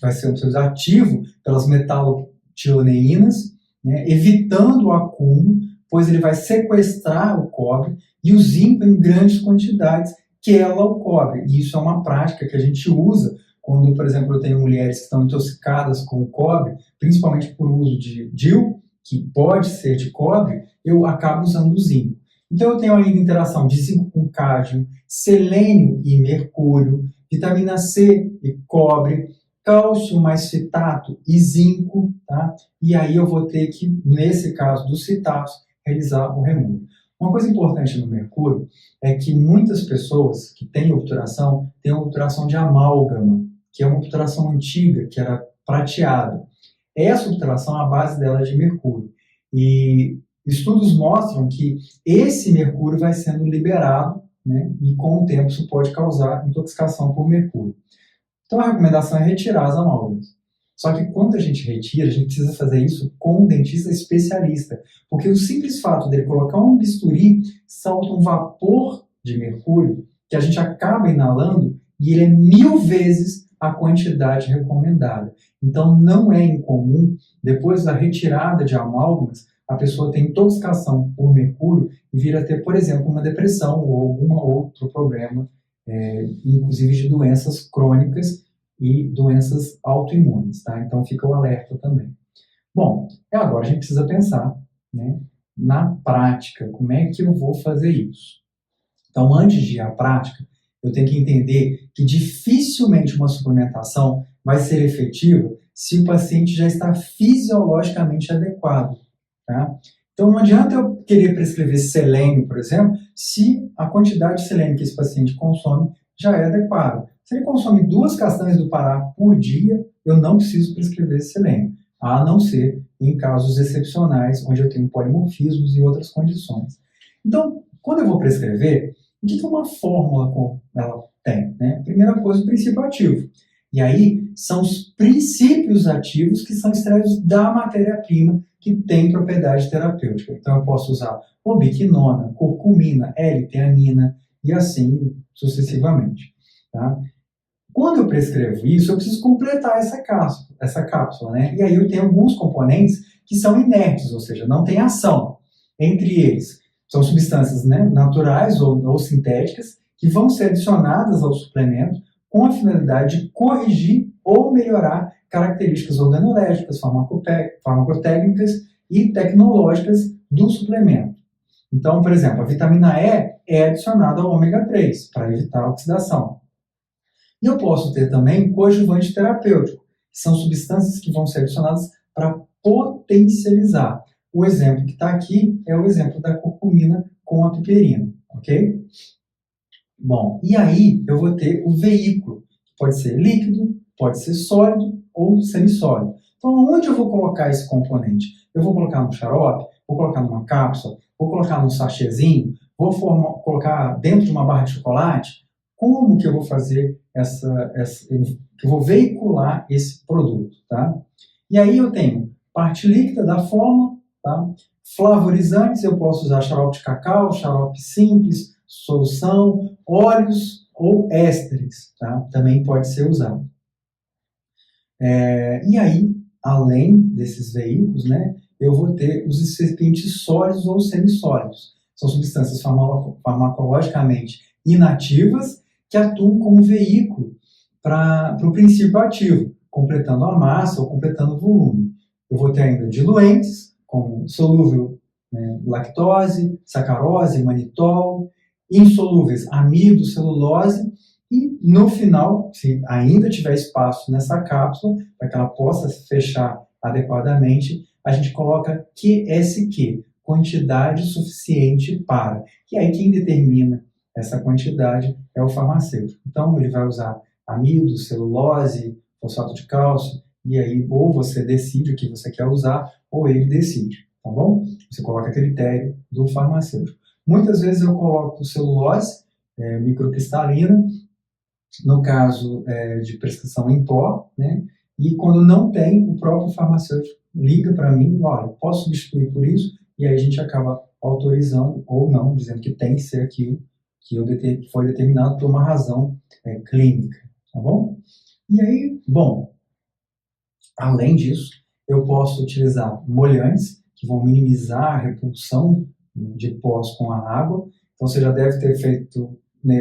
vai ser absorvido ativo pelas metallotioneinas, né, evitando o acúmulo, pois ele vai sequestrar o cobre, e o zinco em grandes quantidades quela o cobre. E isso é uma prática que a gente usa quando, por exemplo, eu tenho mulheres que estão intoxicadas com o cobre, principalmente por uso de DIU, que pode ser de cobre, eu acabo usando o zinco. Então eu tenho ainda interação de zinco com cádmio, selênio e mercúrio, vitamina C e cobre, cálcio mais fitato e zinco, tá? E aí eu vou ter que, nesse caso dos fitatos, realizar o removo. Uma coisa importante no mercúrio é que muitas pessoas que têm obturação têm obturação de amálgama, que é uma obturação antiga, que era prateada. Essa obturação, a base dela é de mercúrio. E estudos mostram que esse mercúrio vai sendo liberado, né, e com o tempo isso pode causar intoxicação por mercúrio. Então a recomendação é retirar as amálgamas. Só que quando a gente retira, a gente precisa fazer isso com um dentista especialista, porque o simples fato dele colocar um bisturi solta um vapor de mercúrio que a gente acaba inalando e ele é 1000 vezes a quantidade recomendada. Então não é incomum, depois da retirada de amálgamas, a pessoa tem intoxicação por mercúrio e vir a ter, por exemplo, uma depressão ou algum outro problema, inclusive de doenças crônicas e doenças autoimunes, tá? Então fica o alerta também. Bom, agora a gente precisa pensar, né, na prática, como é que eu vou fazer isso? Então, antes de ir à prática, eu tenho que entender que dificilmente uma suplementação vai ser efetiva se o paciente já está fisiologicamente adequado, tá? Então, não adianta eu querer prescrever selênio, por exemplo, se a quantidade de selênio que esse paciente consome já é adequada. Se ele consome 2 castanhas do Pará por dia, eu não preciso prescrever selênio, a não ser em casos excepcionais, onde eu tenho polimorfismos e outras condições. Então, quando eu vou prescrever, o que uma fórmula ela tem, né? Primeira coisa, o princípio ativo. E aí, são os princípios ativos que são extraídos da matéria-prima que tem propriedade terapêutica. Então, eu posso usar ubiquinona, curcumina, L-theanina e assim sucessivamente. Tá? Quando eu prescrevo isso, eu preciso completar essa cápsula, né? E aí eu tenho alguns componentes que são inertes, ou seja, não tem ação. Entre eles, são substâncias, né, naturais ou sintéticas que vão ser adicionadas ao suplemento com a finalidade de corrigir ou melhorar características organolépticas, farmacotécnicas e tecnológicas do suplemento. Então, por exemplo, a vitamina E é adicionada ao ômega 3 para evitar a oxidação. E eu posso ter também coadjuvante terapêutico, que são substâncias que vão ser adicionadas para potencializar. O exemplo que está aqui é o exemplo da curcumina com a piperina, ok? Bom, e aí eu vou ter o veículo, que pode ser líquido, pode ser sólido ou semissólido. Então, onde eu vou colocar esse componente? Eu vou colocar no xarope, vou colocar numa cápsula, vou colocar num sachêzinho, vou colocar dentro de uma barra de chocolate? Como que eu vou fazer que eu vou veicular esse produto, tá? E aí eu tenho parte líquida da fórmula, tá? Flavorizantes, eu posso usar xarope de cacau, xarope simples, solução, óleos ou ésteres, tá? Também pode ser usado. E aí, além desses veículos, né, eu vou ter os excipientes sólidos ou semissólidos. São substâncias farmacologicamente inativas que atuam como veículo para o princípio ativo, completando a massa ou completando o volume. Eu vou ter ainda diluentes, como solúvel, né, lactose, sacarose, manitol, insolúveis, amido, celulose, e no final, se ainda tiver espaço nessa cápsula, para que ela possa se fechar adequadamente, a gente coloca QSQ, quantidade suficiente para. E aí quem determina essa quantidade é o farmacêutico. Então, ele vai usar amido, celulose, fosfato de cálcio, e aí ou você decide o que você quer usar, ou ele decide, tá bom? Você coloca a critério do farmacêutico. Muitas vezes eu coloco celulose microcristalina, no caso de prescrição em pó, né? E quando não tem, o próprio farmacêutico liga para mim, olha, posso substituir por isso? E aí a gente acaba autorizando ou não, dizendo que tem que ser aquilo que foi determinado por uma razão clínica, tá bom? E aí, bom, além disso, eu posso utilizar molhantes que vão minimizar a repulsão de pós com a água. Então você já deve ter feito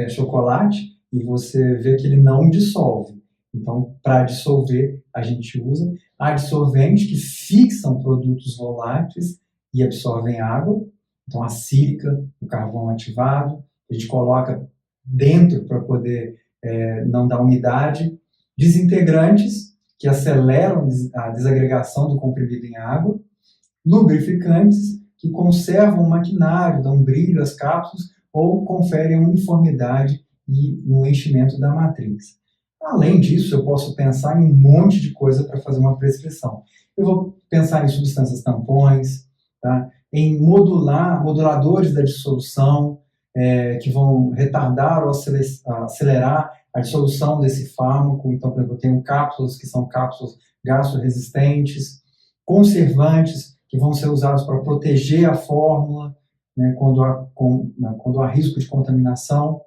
chocolate e você vê que ele não dissolve. Então, para dissolver, a gente usa adsorventes que fixam produtos voláteis e absorvem água. Então, a sílica, o carvão ativado, a gente coloca dentro para poder não dar umidade. Desintegrantes, que aceleram a desagregação do comprimido em água. Lubrificantes, que conservam o maquinário, dão brilho às cápsulas ou conferem uniformidade no enchimento da matriz. Além disso, eu posso pensar em um monte de coisa para fazer uma prescrição. Eu vou pensar em substâncias tampões, tá? Em moduladores da dissolução, que vão retardar ou acelerar a dissolução desse fármaco. Então, por exemplo, eu tenho cápsulas que são cápsulas gastroresistentes, conservantes, que vão ser usados para proteger a fórmula, né, quando há risco de contaminação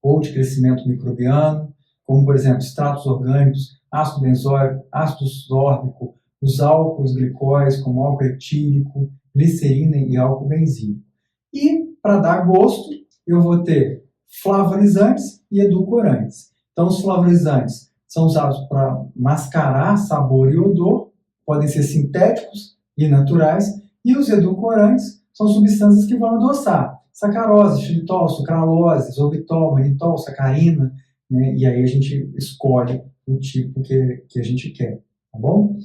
ou de crescimento microbiano, como, por exemplo, extratos orgânicos, ácido benzoico, ácido sórbico, os álcools glicóis, como álcool etílico, glicerina e álcool benzílico. E, para dar gosto, eu vou ter flavorizantes e edulcorantes. Então, os flavorizantes são usados para mascarar sabor e odor, podem ser sintéticos e naturais, e os edulcorantes são substâncias que vão adoçar. Sacarose, xilitol, sucralose, sorbitol, manitol, sacarina, né? E aí a gente escolhe o tipo que a gente quer, tá bom?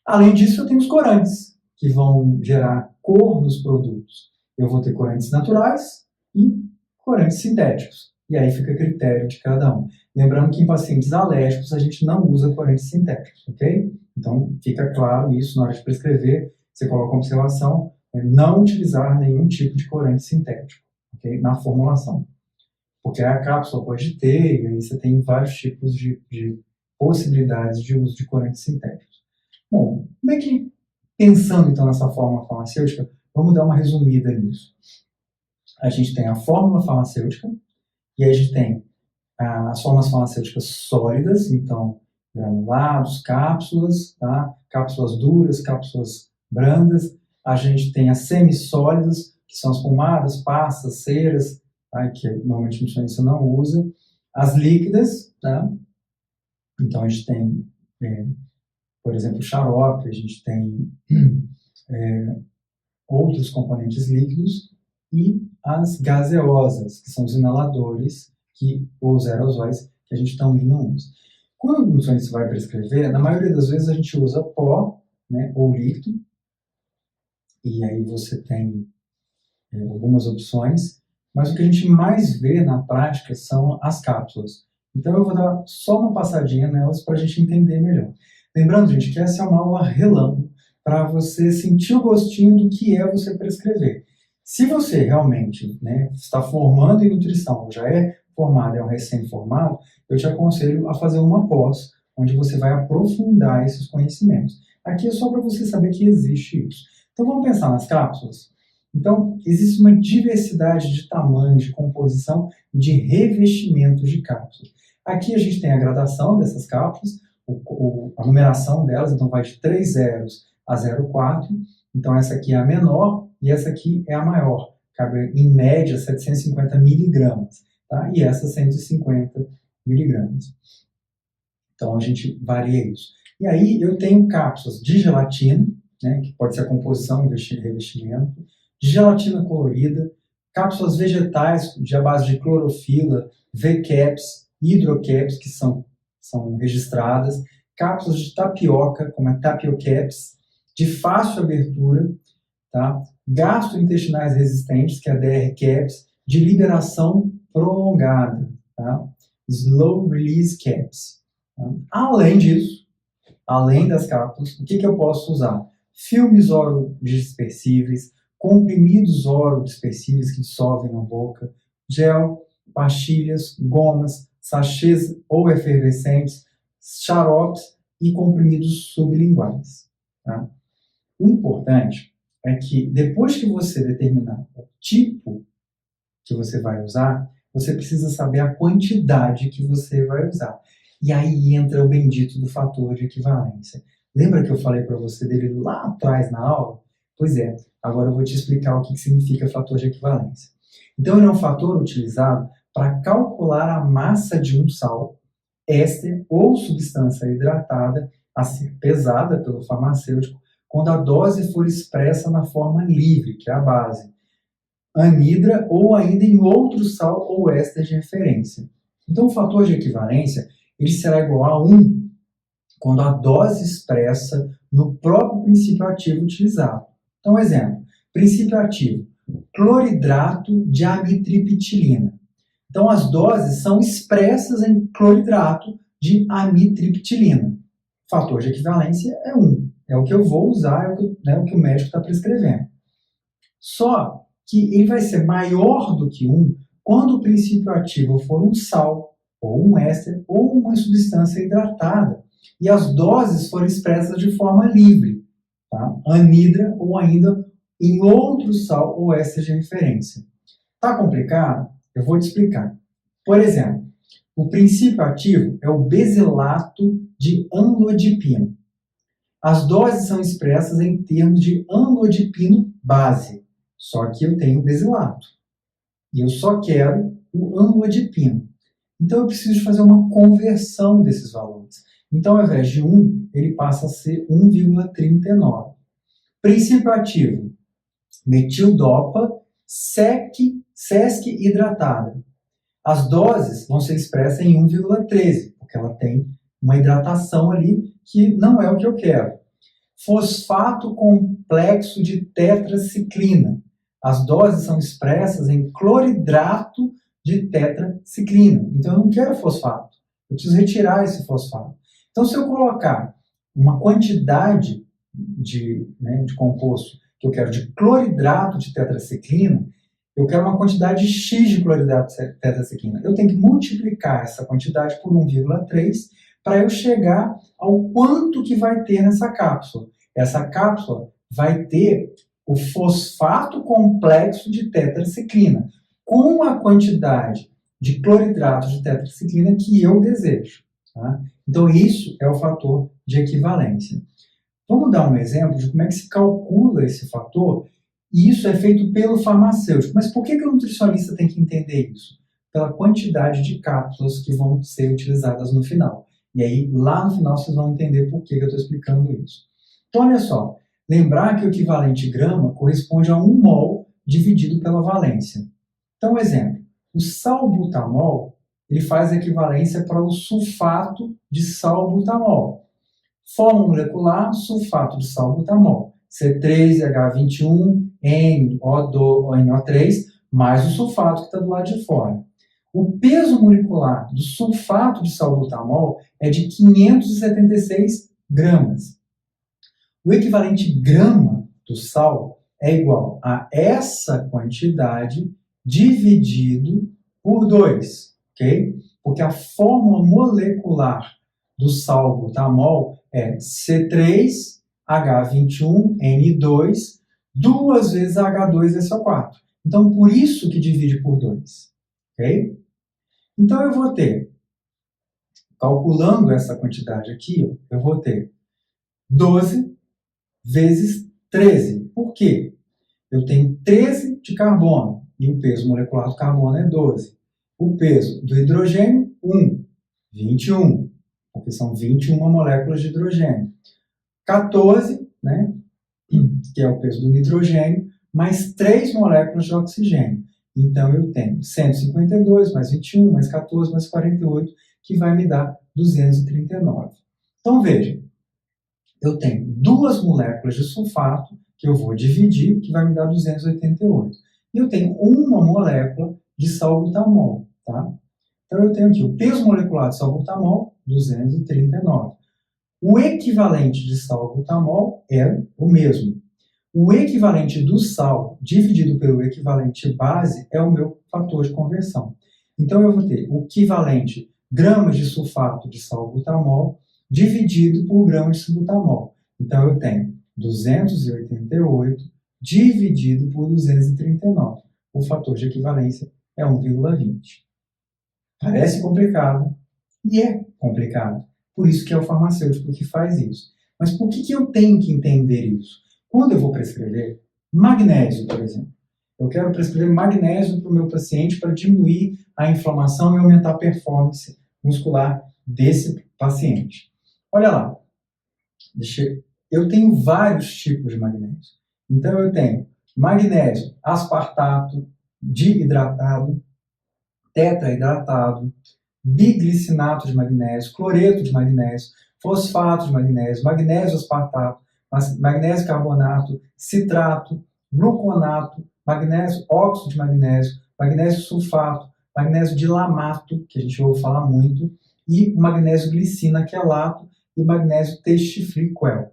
Além disso, eu tenho os corantes, que vão gerar cor nos produtos. Eu vou ter corantes naturais e corantes sintéticos. E aí fica a critério de cada um. Lembrando que em pacientes alérgicos a gente não usa corantes sintéticos, ok? Então fica claro isso na hora de prescrever. Você coloca a observação, não utilizar nenhum tipo de corante sintético, okay? Na formulação. Porque a cápsula pode ter, e aí você tem vários tipos de possibilidades de uso de corantes sintéticos. Bom, como é que, pensando então nessa fórmula farmacêutica, vamos dar uma resumida nisso. A gente tem a fórmula farmacêutica, e aí a gente tem as fórmulas farmacêuticas sólidas, então granulados, cápsulas, tá? Cápsulas duras, cápsulas brandas. A gente tem as semissólidas, que são as pomadas, pastas, ceras, tá? Que normalmente o nutricionista não usa. As líquidas, tá? Então a gente tem, por exemplo, xarope, a gente tem outros componentes líquidos, e as gaseosas, que são os inaladores, ou os aerosóis, que a gente também não usa. Quando o nutricionista vai prescrever, na maioria das vezes a gente usa pó, né, ou líquido, e aí você tem algumas opções, mas o que a gente mais vê na prática são as cápsulas. Então eu vou dar só uma passadinha nelas para a gente entender melhor. Lembrando, gente, que essa é uma aula relâmpago para você sentir o gostinho do que é você prescrever. Se você realmente, né, está formando em nutrição, ou já é formado, é um recém-formado, eu te aconselho a fazer uma pós, onde você vai aprofundar esses conhecimentos. Aqui é só para você saber que existe isso. Então vamos pensar nas cápsulas? Então, existe uma diversidade de tamanhos, de composição e de revestimentos de cápsulas. Aqui a gente tem a gradação dessas cápsulas, a numeração delas, então vai de 3 zeros a 0,4. Então essa aqui é a menor e essa aqui é a maior. Cabe em média 750 miligramas, tá? E essa 150 miligramas. Então a gente varia isso. E aí eu tenho cápsulas de gelatina, né, que pode ser a composição e revestimento, de gelatina colorida, cápsulas vegetais à base de clorofila, V-caps, hidrocaps, que são registradas, cápsulas de tapioca, como a tapiocaps, de fácil abertura, tá? Gastrointestinais resistentes, que é a DR-caps, de liberação prolongada, tá? Slow Release Caps. Tá? Além disso, além das cápsulas, o que eu posso usar? Filmes orodispersíveis, comprimidos orodispersíveis que dissolvem na boca, gel, pastilhas, gomas, sachês ou efervescentes, xaropes e comprimidos sublinguais. Tá? O importante é que depois que você determinar o tipo que você vai usar, você precisa saber a quantidade que você vai usar. E aí entra o bendito do fator de equivalência. Lembra que eu falei para você dele lá atrás na aula? Pois é, agora eu vou te explicar o que significa fator de equivalência. Então, ele é um fator utilizado para calcular a massa de um sal, éster ou substância hidratada a ser pesada pelo farmacêutico quando a dose for expressa na forma livre, que é a base, anidra ou ainda em outro sal ou éster de referência. Então, o fator de equivalência ele será igual a 1 quando a dose expressa no próprio princípio ativo utilizado. Então, exemplo, princípio ativo, cloridrato de amitriptilina. Então, as doses são expressas em cloridrato de amitriptilina. O fator de equivalência é 1. É o que eu vou usar, é o que o médico está prescrevendo. Só que ele vai ser maior do que 1 quando o princípio ativo for um sal, ou um éster, ou uma substância hidratada, e as doses forem expressas de forma livre, tá? Anidra ou ainda em outro sal ou éster de referência. Tá complicado? Eu vou te explicar. Por exemplo, o princípio ativo é o basilato de amlodipino. As doses são expressas em termos de amlodipino base, só que eu tenho basilato. E eu só quero o amlodipino. Então, eu preciso fazer uma conversão desses valores. Então, ao invés de 1, ele passa a ser 1,39. Princípio ativo, metildopa, sesc hidratada. As doses vão ser expressas em 1,13, porque ela tem uma hidratação ali que não é o que eu quero. Fosfato complexo de tetraciclina. As doses são expressas em cloridrato de tetraciclina. Então, eu não quero fosfato. Eu preciso retirar esse fosfato. Então, se eu colocar uma quantidade de composto que eu quero de cloridrato de tetraciclina, eu quero uma quantidade X de cloridrato de tetraciclina. Eu tenho que multiplicar essa quantidade por 1,3 para eu chegar ao quanto que vai ter nessa cápsula. Essa cápsula vai ter o fosfato complexo de tetraciclina, com a quantidade de cloridrato de tetraciclina que eu desejo. Tá? Então, isso é o fator de equivalência. Vamos dar um exemplo de como é que se calcula esse fator, e isso é feito pelo farmacêutico. Mas por que o nutricionista tem que entender isso? Pela quantidade de cápsulas que vão ser utilizadas no final. E aí, lá no final, vocês vão entender por que eu estou explicando isso. Então, olha só. Lembrar que o equivalente grama corresponde a 1 mol dividido pela valência. Então, exemplo, o salbutamol ele faz equivalência para o sulfato de salbutamol. Fórmula molecular, sulfato de salbutamol. C3H21NO3 mais o sulfato que está do lado de fora. O peso molecular do sulfato de salbutamol é de 576 gramas. O equivalente grama do sal é igual a essa quantidade dividido por 2, ok? Porque a fórmula molecular do salbutamol é C3H21N2 duas vezes H2SO4. Então, por isso que divide por 2, ok? Então, eu vou ter, calculando essa quantidade aqui, eu vou ter 12 vezes 13. Por quê? Eu tenho 13 de carbono e o peso molecular do carbono é 12. O peso do hidrogênio, 21, porque são 21 moléculas de hidrogênio. 14, né, que é o peso do nitrogênio, mais 3 moléculas de oxigênio. Então, eu tenho 152 mais 21, mais 14, mais 48, que vai me dar 239. Então, veja, eu tenho 2 moléculas de sulfato, que eu vou dividir, que vai me dar 288. e eu tenho uma molécula de salbutamol, tá? Então eu tenho aqui o peso molecular de salbutamol, 239. O equivalente de salbutamol é o mesmo. O equivalente do sal dividido pelo equivalente base é o meu fator de conversão. Então eu vou ter o equivalente gramas de sulfato de salbutamol dividido por gramas de salbutamol. Então eu tenho 288 dividido por 239. O fator de equivalência é 1,20. Parece complicado, e é complicado. Por isso que é o farmacêutico que faz isso. Mas por que eu tenho que entender isso? Quando eu vou prescrever magnésio, por exemplo, eu quero prescrever magnésio para o meu paciente para diminuir a inflamação e aumentar a performance muscular desse paciente. Olha lá, eu tenho vários tipos de magnésio. Então eu tenho magnésio aspartato, dihidratado, tetrahidratado, biglicinato de magnésio, cloreto de magnésio, fosfato de magnésio, magnésio aspartato, magnésio carbonato, citrato, gluconato, magnésio óxido de magnésio sulfato, magnésio dilamato, que a gente ouve falar muito, e magnésio glicina quelato e magnésio textifriquel.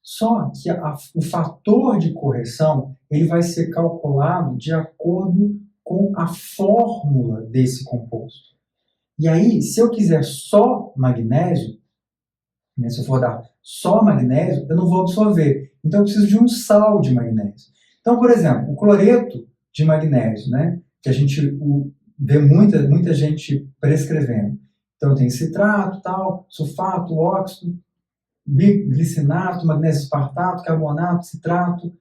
Só que o fator de correção ele vai ser calculado de acordo com a fórmula desse composto. E aí, se eu quiser só magnésio, né, se eu for dar só magnésio, eu não vou absorver. Então eu preciso de um sal de magnésio. Então, por exemplo, o cloreto de magnésio, né, que a gente vê muita gente prescrevendo. Então tem citrato, tal, sulfato, óxido, biglicinato, magnésio aspartato, carbonato, citrato,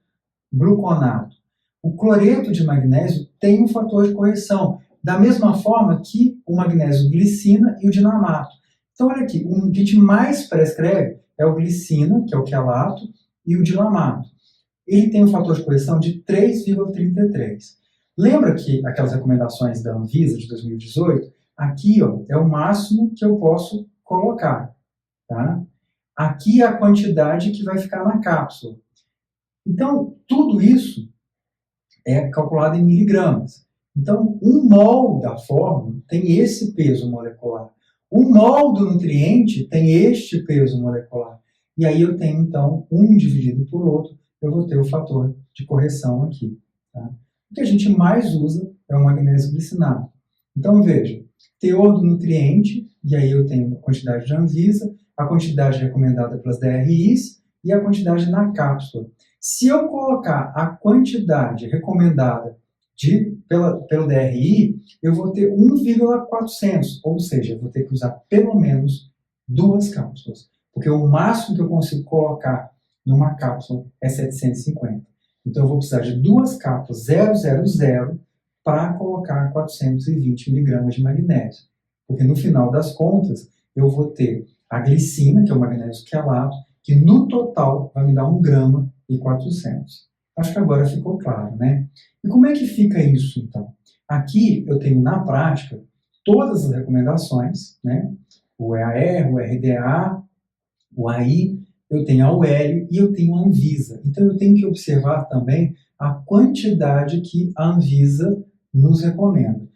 gluconato. O cloreto de magnésio tem um fator de correção, da mesma forma que o magnésio glicina e o dilamato. Então, olha aqui, o que a gente mais prescreve é o glicina, que é o quelato, e o dilamato. Ele tem um fator de correção de 3,33. Lembra que aquelas recomendações da Anvisa de 2018? Aqui ó, é o máximo que eu posso colocar. Tá? Aqui é a quantidade que vai ficar na cápsula. Então, tudo isso é calculado em miligramas. Então, 1 mol da fórmula tem esse peso molecular. 1 mol do nutriente tem este peso molecular. E aí eu tenho, então, 1 dividido por outro, eu vou ter o fator de correção aqui. Tá? O que a gente mais usa é o magnésio glicinato. Então, veja, teor do nutriente, e aí eu tenho a quantidade de Anvisa, a quantidade recomendada pelas DRIs e a quantidade na cápsula. Se eu colocar a quantidade recomendada pelo DRI, eu vou ter 1,400, ou seja, eu vou ter que usar pelo menos 2 cápsulas, porque o máximo que eu consigo colocar numa cápsula é 750. Então eu vou precisar de 2 cápsulas 000 para colocar 420 miligramas de magnésio, porque no final das contas eu vou ter a glicina, que é o magnésio quelato, que no total vai me dar 1 grama e 400. Acho que agora ficou claro, né? E como é que fica isso, então? Aqui eu tenho, na prática, todas as recomendações, né? O EAR, o RDA, o AI, eu tenho a UL e eu tenho a Anvisa. Então eu tenho que observar também a quantidade que a Anvisa nos recomenda.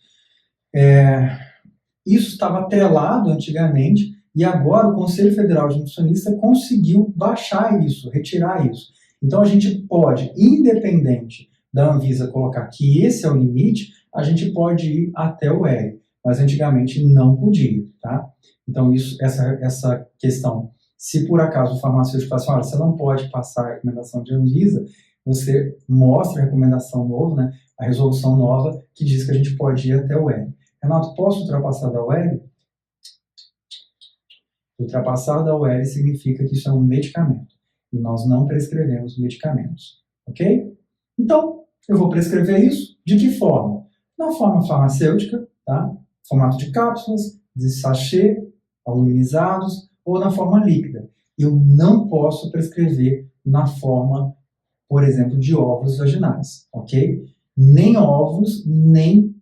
Isso estava atrelado antigamente e agora o Conselho Federal de Nutricionista conseguiu baixar isso, retirar isso. Então a gente pode, independente da Anvisa colocar que esse é o limite, a gente pode ir até o L, mas antigamente não podia, tá? Então essa questão, se por acaso o farmacêutico fala assim, olha, você não pode passar a recomendação de Anvisa, você mostra a recomendação nova, né, a resolução nova que diz que a gente pode ir até o L. Renato, posso ultrapassar da UL? Ultrapassar da UL significa que isso é um medicamento. E nós não prescrevemos medicamentos. Ok? Então, eu vou prescrever isso de que forma? Na forma farmacêutica, tá? Formato de cápsulas, de sachê, aluminizados, ou na forma líquida. Eu não posso prescrever na forma, por exemplo, de ovos vaginais. Ok? Nem ovos, nem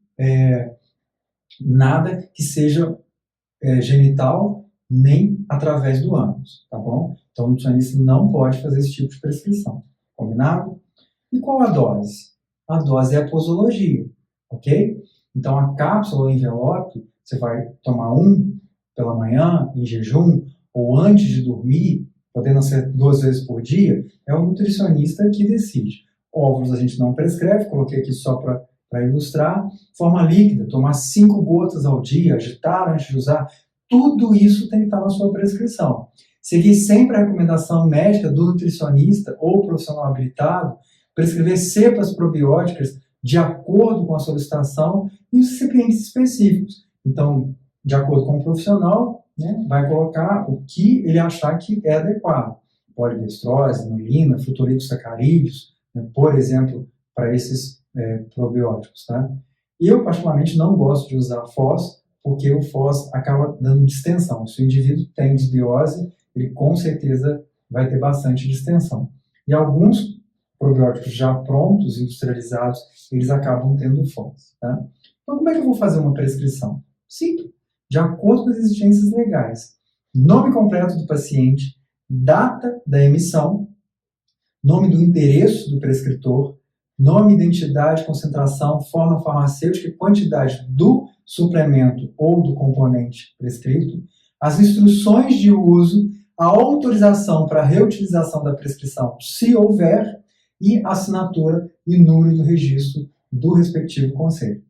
nada que seja genital, nem através do ânus, tá bom? Então, o nutricionista não pode fazer esse tipo de prescrição, combinado? E qual a dose? a dose é a posologia, ok? Então, a cápsula ou envelope, você vai tomar um pela manhã, em jejum, ou antes de dormir, podendo ser 2 vezes por dia, é o nutricionista que decide. Óvulos a gente não prescreve, coloquei aqui só para ilustrar. Forma líquida, tomar 5 gotas ao dia, agitar antes de usar, tudo isso tem que estar na sua prescrição. Seguir sempre a recomendação médica do nutricionista ou profissional habilitado, prescrever cepas probióticas de acordo com a solicitação e os recipientes específicos. Então, de acordo com o profissional, né, vai colocar o que ele achar que é adequado. Polidestrose, inulina, frutoridosacarídeos, né, por exemplo, para esses probióticos. Tá? Eu, particularmente, não gosto de usar FOS, porque o FOS acaba dando distensão. Se o indivíduo tem disbiose, ele com certeza vai ter bastante distensão. E alguns probióticos já prontos, industrializados, eles acabam tendo FOS. Tá? Então, como é que eu vou fazer uma prescrição? Simples, de acordo com as exigências legais. Nome completo do paciente, data da emissão, nome do endereço do prescritor, nome, identidade, concentração, forma farmacêutica e quantidade do suplemento ou do componente prescrito, as instruções de uso, a autorização para reutilização da prescrição, se houver, e assinatura e número do registro do respectivo conselho.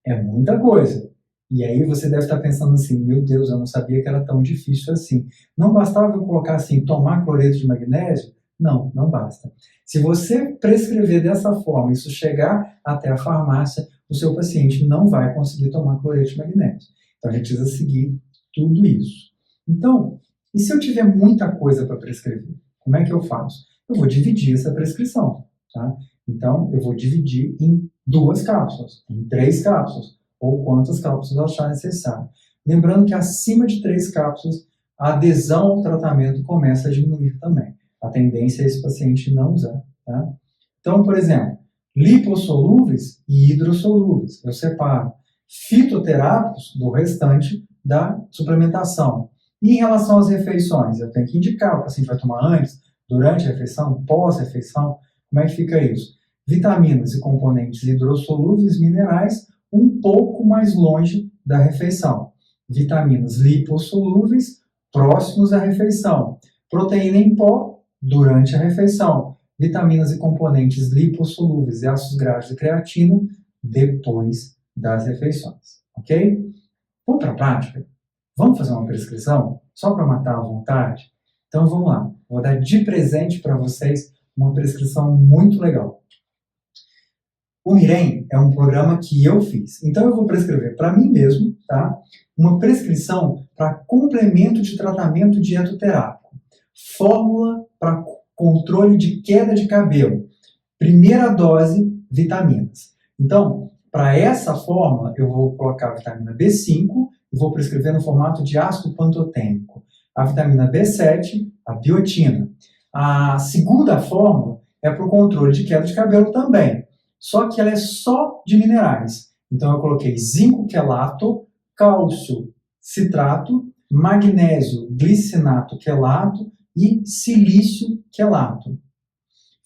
É muita coisa. E aí você deve estar pensando assim, meu Deus, eu não sabia que era tão difícil assim. Não bastava eu colocar assim, tomar cloreto de magnésio? Não, não basta. Se você prescrever dessa forma, isso chegar até a farmácia, o seu paciente não vai conseguir tomar cloreto de magnésio. Então a gente precisa seguir tudo isso. Então, e se eu tiver muita coisa para prescrever? Como é que eu faço? Eu vou dividir essa prescrição. Tá? Então, eu vou dividir em 2 cápsulas, em 3 cápsulas, ou quantas cápsulas eu achar necessário. Lembrando que acima de 3 cápsulas, a adesão ao tratamento começa a diminuir também. A tendência é esse paciente não usar. Tá? Então, por exemplo, lipossolúveis e hidrossolúveis, eu separo. Fitoterápicos do restante da suplementação. E em relação às refeições, eu tenho que indicar, o paciente vai tomar antes, durante a refeição, pós-refeição, como é que fica isso? Vitaminas e componentes hidrossolúveis minerais um pouco mais longe da refeição. Vitaminas lipossolúveis próximos à refeição. Proteína em pó durante a refeição. Vitaminas e componentes lipossolúveis e ácidos graxos e creatina depois das refeições. Ok? Vamos para a prática? Vamos fazer uma prescrição? Só para matar a vontade? Então vamos lá. Vou dar de presente para vocês uma prescrição muito legal. O Mirem é um programa que eu fiz. Então eu vou prescrever para mim mesmo, tá? Uma prescrição para complemento de tratamento dietoterápico. Fórmula para controle de queda de cabelo. Primeira dose, vitaminas. Então, para essa fórmula, eu vou colocar a vitamina B5 e vou prescrever no formato de ácido pantotênico. A vitamina B7, a biotina. A segunda fórmula é para o controle de queda de cabelo também, só que ela é só de minerais. Então eu coloquei zinco quelato, cálcio citrato, magnésio glicinato quelato e silício quelato.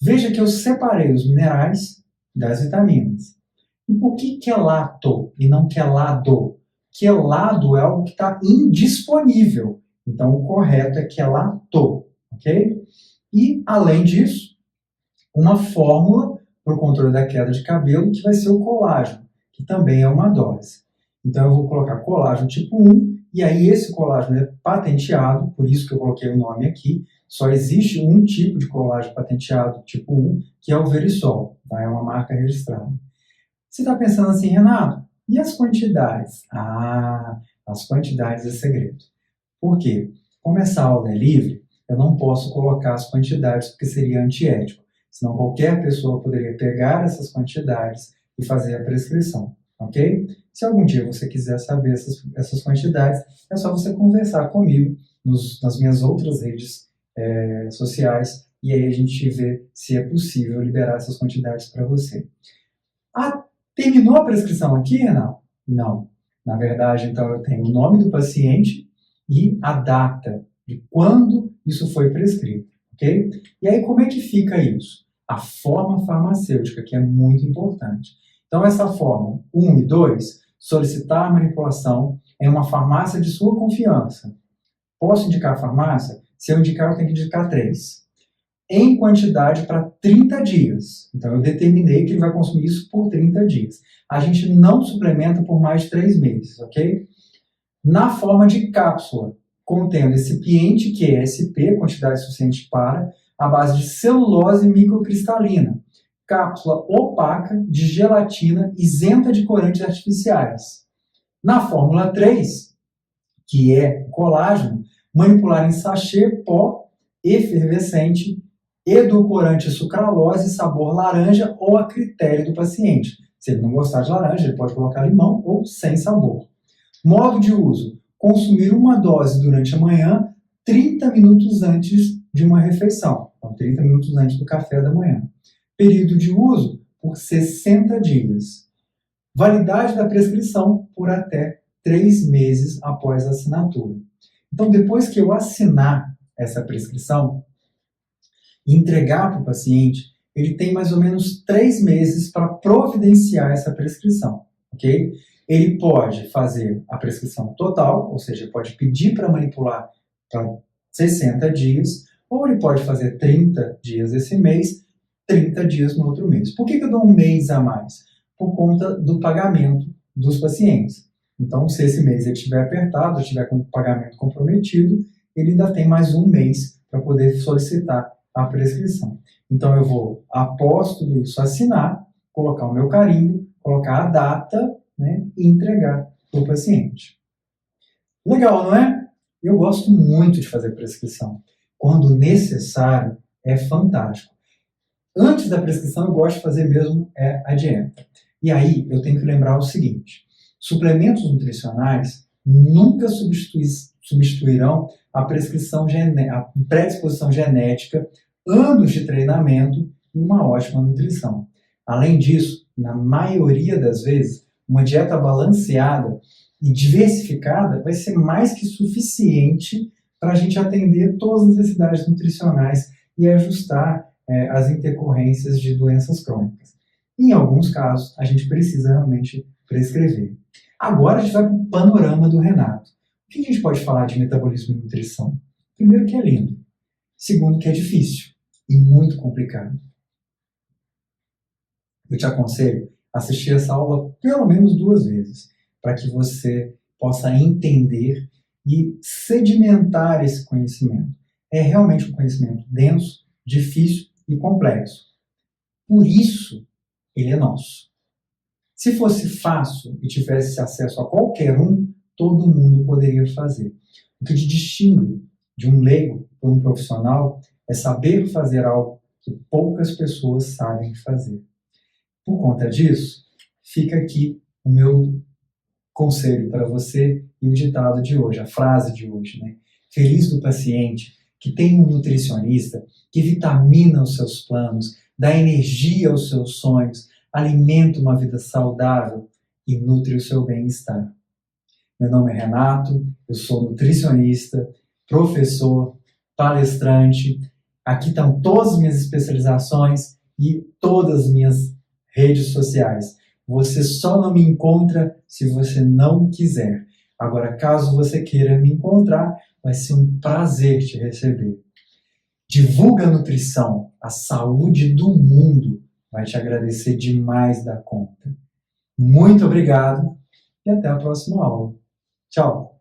Veja que eu separei os minerais das vitaminas. E por que quelato e não quelado? Quelado é algo que está indisponível. Então, o correto é quelato, ok? E, além disso, uma fórmula para o controle da queda de cabelo, que vai ser o colágeno, que também é uma dose. Então, eu vou colocar colágeno tipo 1, e aí esse colágeno é patenteado, por isso que eu coloquei o nome aqui. Só existe um tipo de colágeno patenteado tipo 1, que é o Verisol, tá? É uma marca registrada. Você está pensando assim, Renato, e as quantidades? Ah, as quantidades é segredo. Por quê? Como essa aula é livre, eu não posso colocar as quantidades porque seria antiético. Senão qualquer pessoa poderia pegar essas quantidades e fazer a prescrição, ok? Se algum dia você quiser saber essas quantidades, é só você conversar comigo nas minhas outras redes sociais e aí a gente vê se é possível liberar essas quantidades para você. Ah, terminou a prescrição aqui, Renato? Não. Na verdade, então, eu tenho o nome do paciente e a data de quando isso foi prescrito, ok? E aí, como é que fica isso? a forma farmacêutica, que é muito importante. Então, essa forma 1 e 2, solicitar manipulação em uma farmácia de sua confiança. Posso indicar a farmácia? Se eu indicar, eu tenho que indicar 3. Em quantidade para 30 dias. Então, eu determinei que ele vai consumir isso por 30 dias. A gente não suplementa por mais de 3 meses, ok? Na forma de cápsula, contendo excipiente, que é SP, quantidade suficiente para, à base de celulose microcristalina. Cápsula opaca de gelatina isenta de corantes artificiais. Na fórmula 3, que é colágeno, manipular em sachê, pó, efervescente, edulcorante sucralose, sabor laranja ou a critério do paciente. Se ele não gostar de laranja, ele pode colocar limão ou sem sabor. Modo de uso: consumir uma dose durante a manhã, 30 minutos antes de uma refeição. Então, 30 minutos antes do café da manhã. Período de uso: por 60 dias. Validade da prescrição: por até 3 meses após a assinatura. Então, depois que eu assinar essa prescrição e entregar para o paciente, ele tem mais ou menos 3 meses para providenciar essa prescrição, ok? Ele pode fazer a prescrição total, ou seja, pode pedir para manipular para 60 dias, ou ele pode fazer 30 dias esse mês, 30 dias no outro mês. Por que eu dou um mês a mais? Por conta do pagamento dos pacientes. Então, se esse mês ele estiver apertado, estiver com o pagamento comprometido, ele ainda tem mais um mês para poder solicitar a prescrição. Então, eu vou, após tudo isso, assinar, colocar o meu carimbo, colocar a data, né, e entregar para o paciente. Legal, não é? Eu gosto muito de fazer prescrição. Quando necessário, é fantástico. Antes da prescrição, eu gosto de fazer mesmo a dieta. E aí, eu tenho que lembrar o seguinte: suplementos nutricionais nunca substituirão a a predisposição genética, anos de treinamento e uma ótima nutrição. Além disso, na maioria das vezes, uma dieta balanceada e diversificada vai ser mais que suficiente para a gente atender todas as necessidades nutricionais e ajustar as intercorrências de doenças crônicas. Em alguns casos, a gente precisa realmente prescrever. Agora a gente vai para o panorama do Renato. O que a gente pode falar de metabolismo e nutrição? Primeiro, que é lindo. Segundo, que é difícil e muito complicado. Eu te aconselho a assistir essa aula pelo menos 2 vezes, para que você possa entender e sedimentar esse conhecimento. É realmente um conhecimento denso, difícil e complexo. Por isso, ele é nosso. Se fosse fácil e tivesse acesso a qualquer um, todo mundo poderia fazer. O que te distingue de um leigo para um profissional é saber fazer algo que poucas pessoas sabem fazer. Por conta disso, fica aqui o meu conselho para você e o ditado de hoje, a frase de hoje, né? Feliz do paciente que tem um nutricionista que vitamina os seus planos, dá energia aos seus sonhos, alimenta uma vida saudável e nutre o seu bem-estar. Meu nome é Renato, eu sou nutricionista, professor, palestrante. Aqui estão todas as minhas especializações e todas as minhas redes sociais. Você só não me encontra se você não quiser. Agora, caso você queira me encontrar, vai ser um prazer te receber. Divulga a nutrição, a saúde do mundo vai te agradecer demais da conta. Muito obrigado e até a próxima aula. Tchau!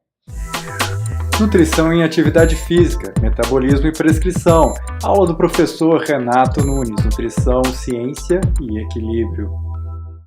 Nutrição em atividade física, metabolismo e prescrição. Aula do professor Renato Nunes. Nutrição, ciência e equilíbrio.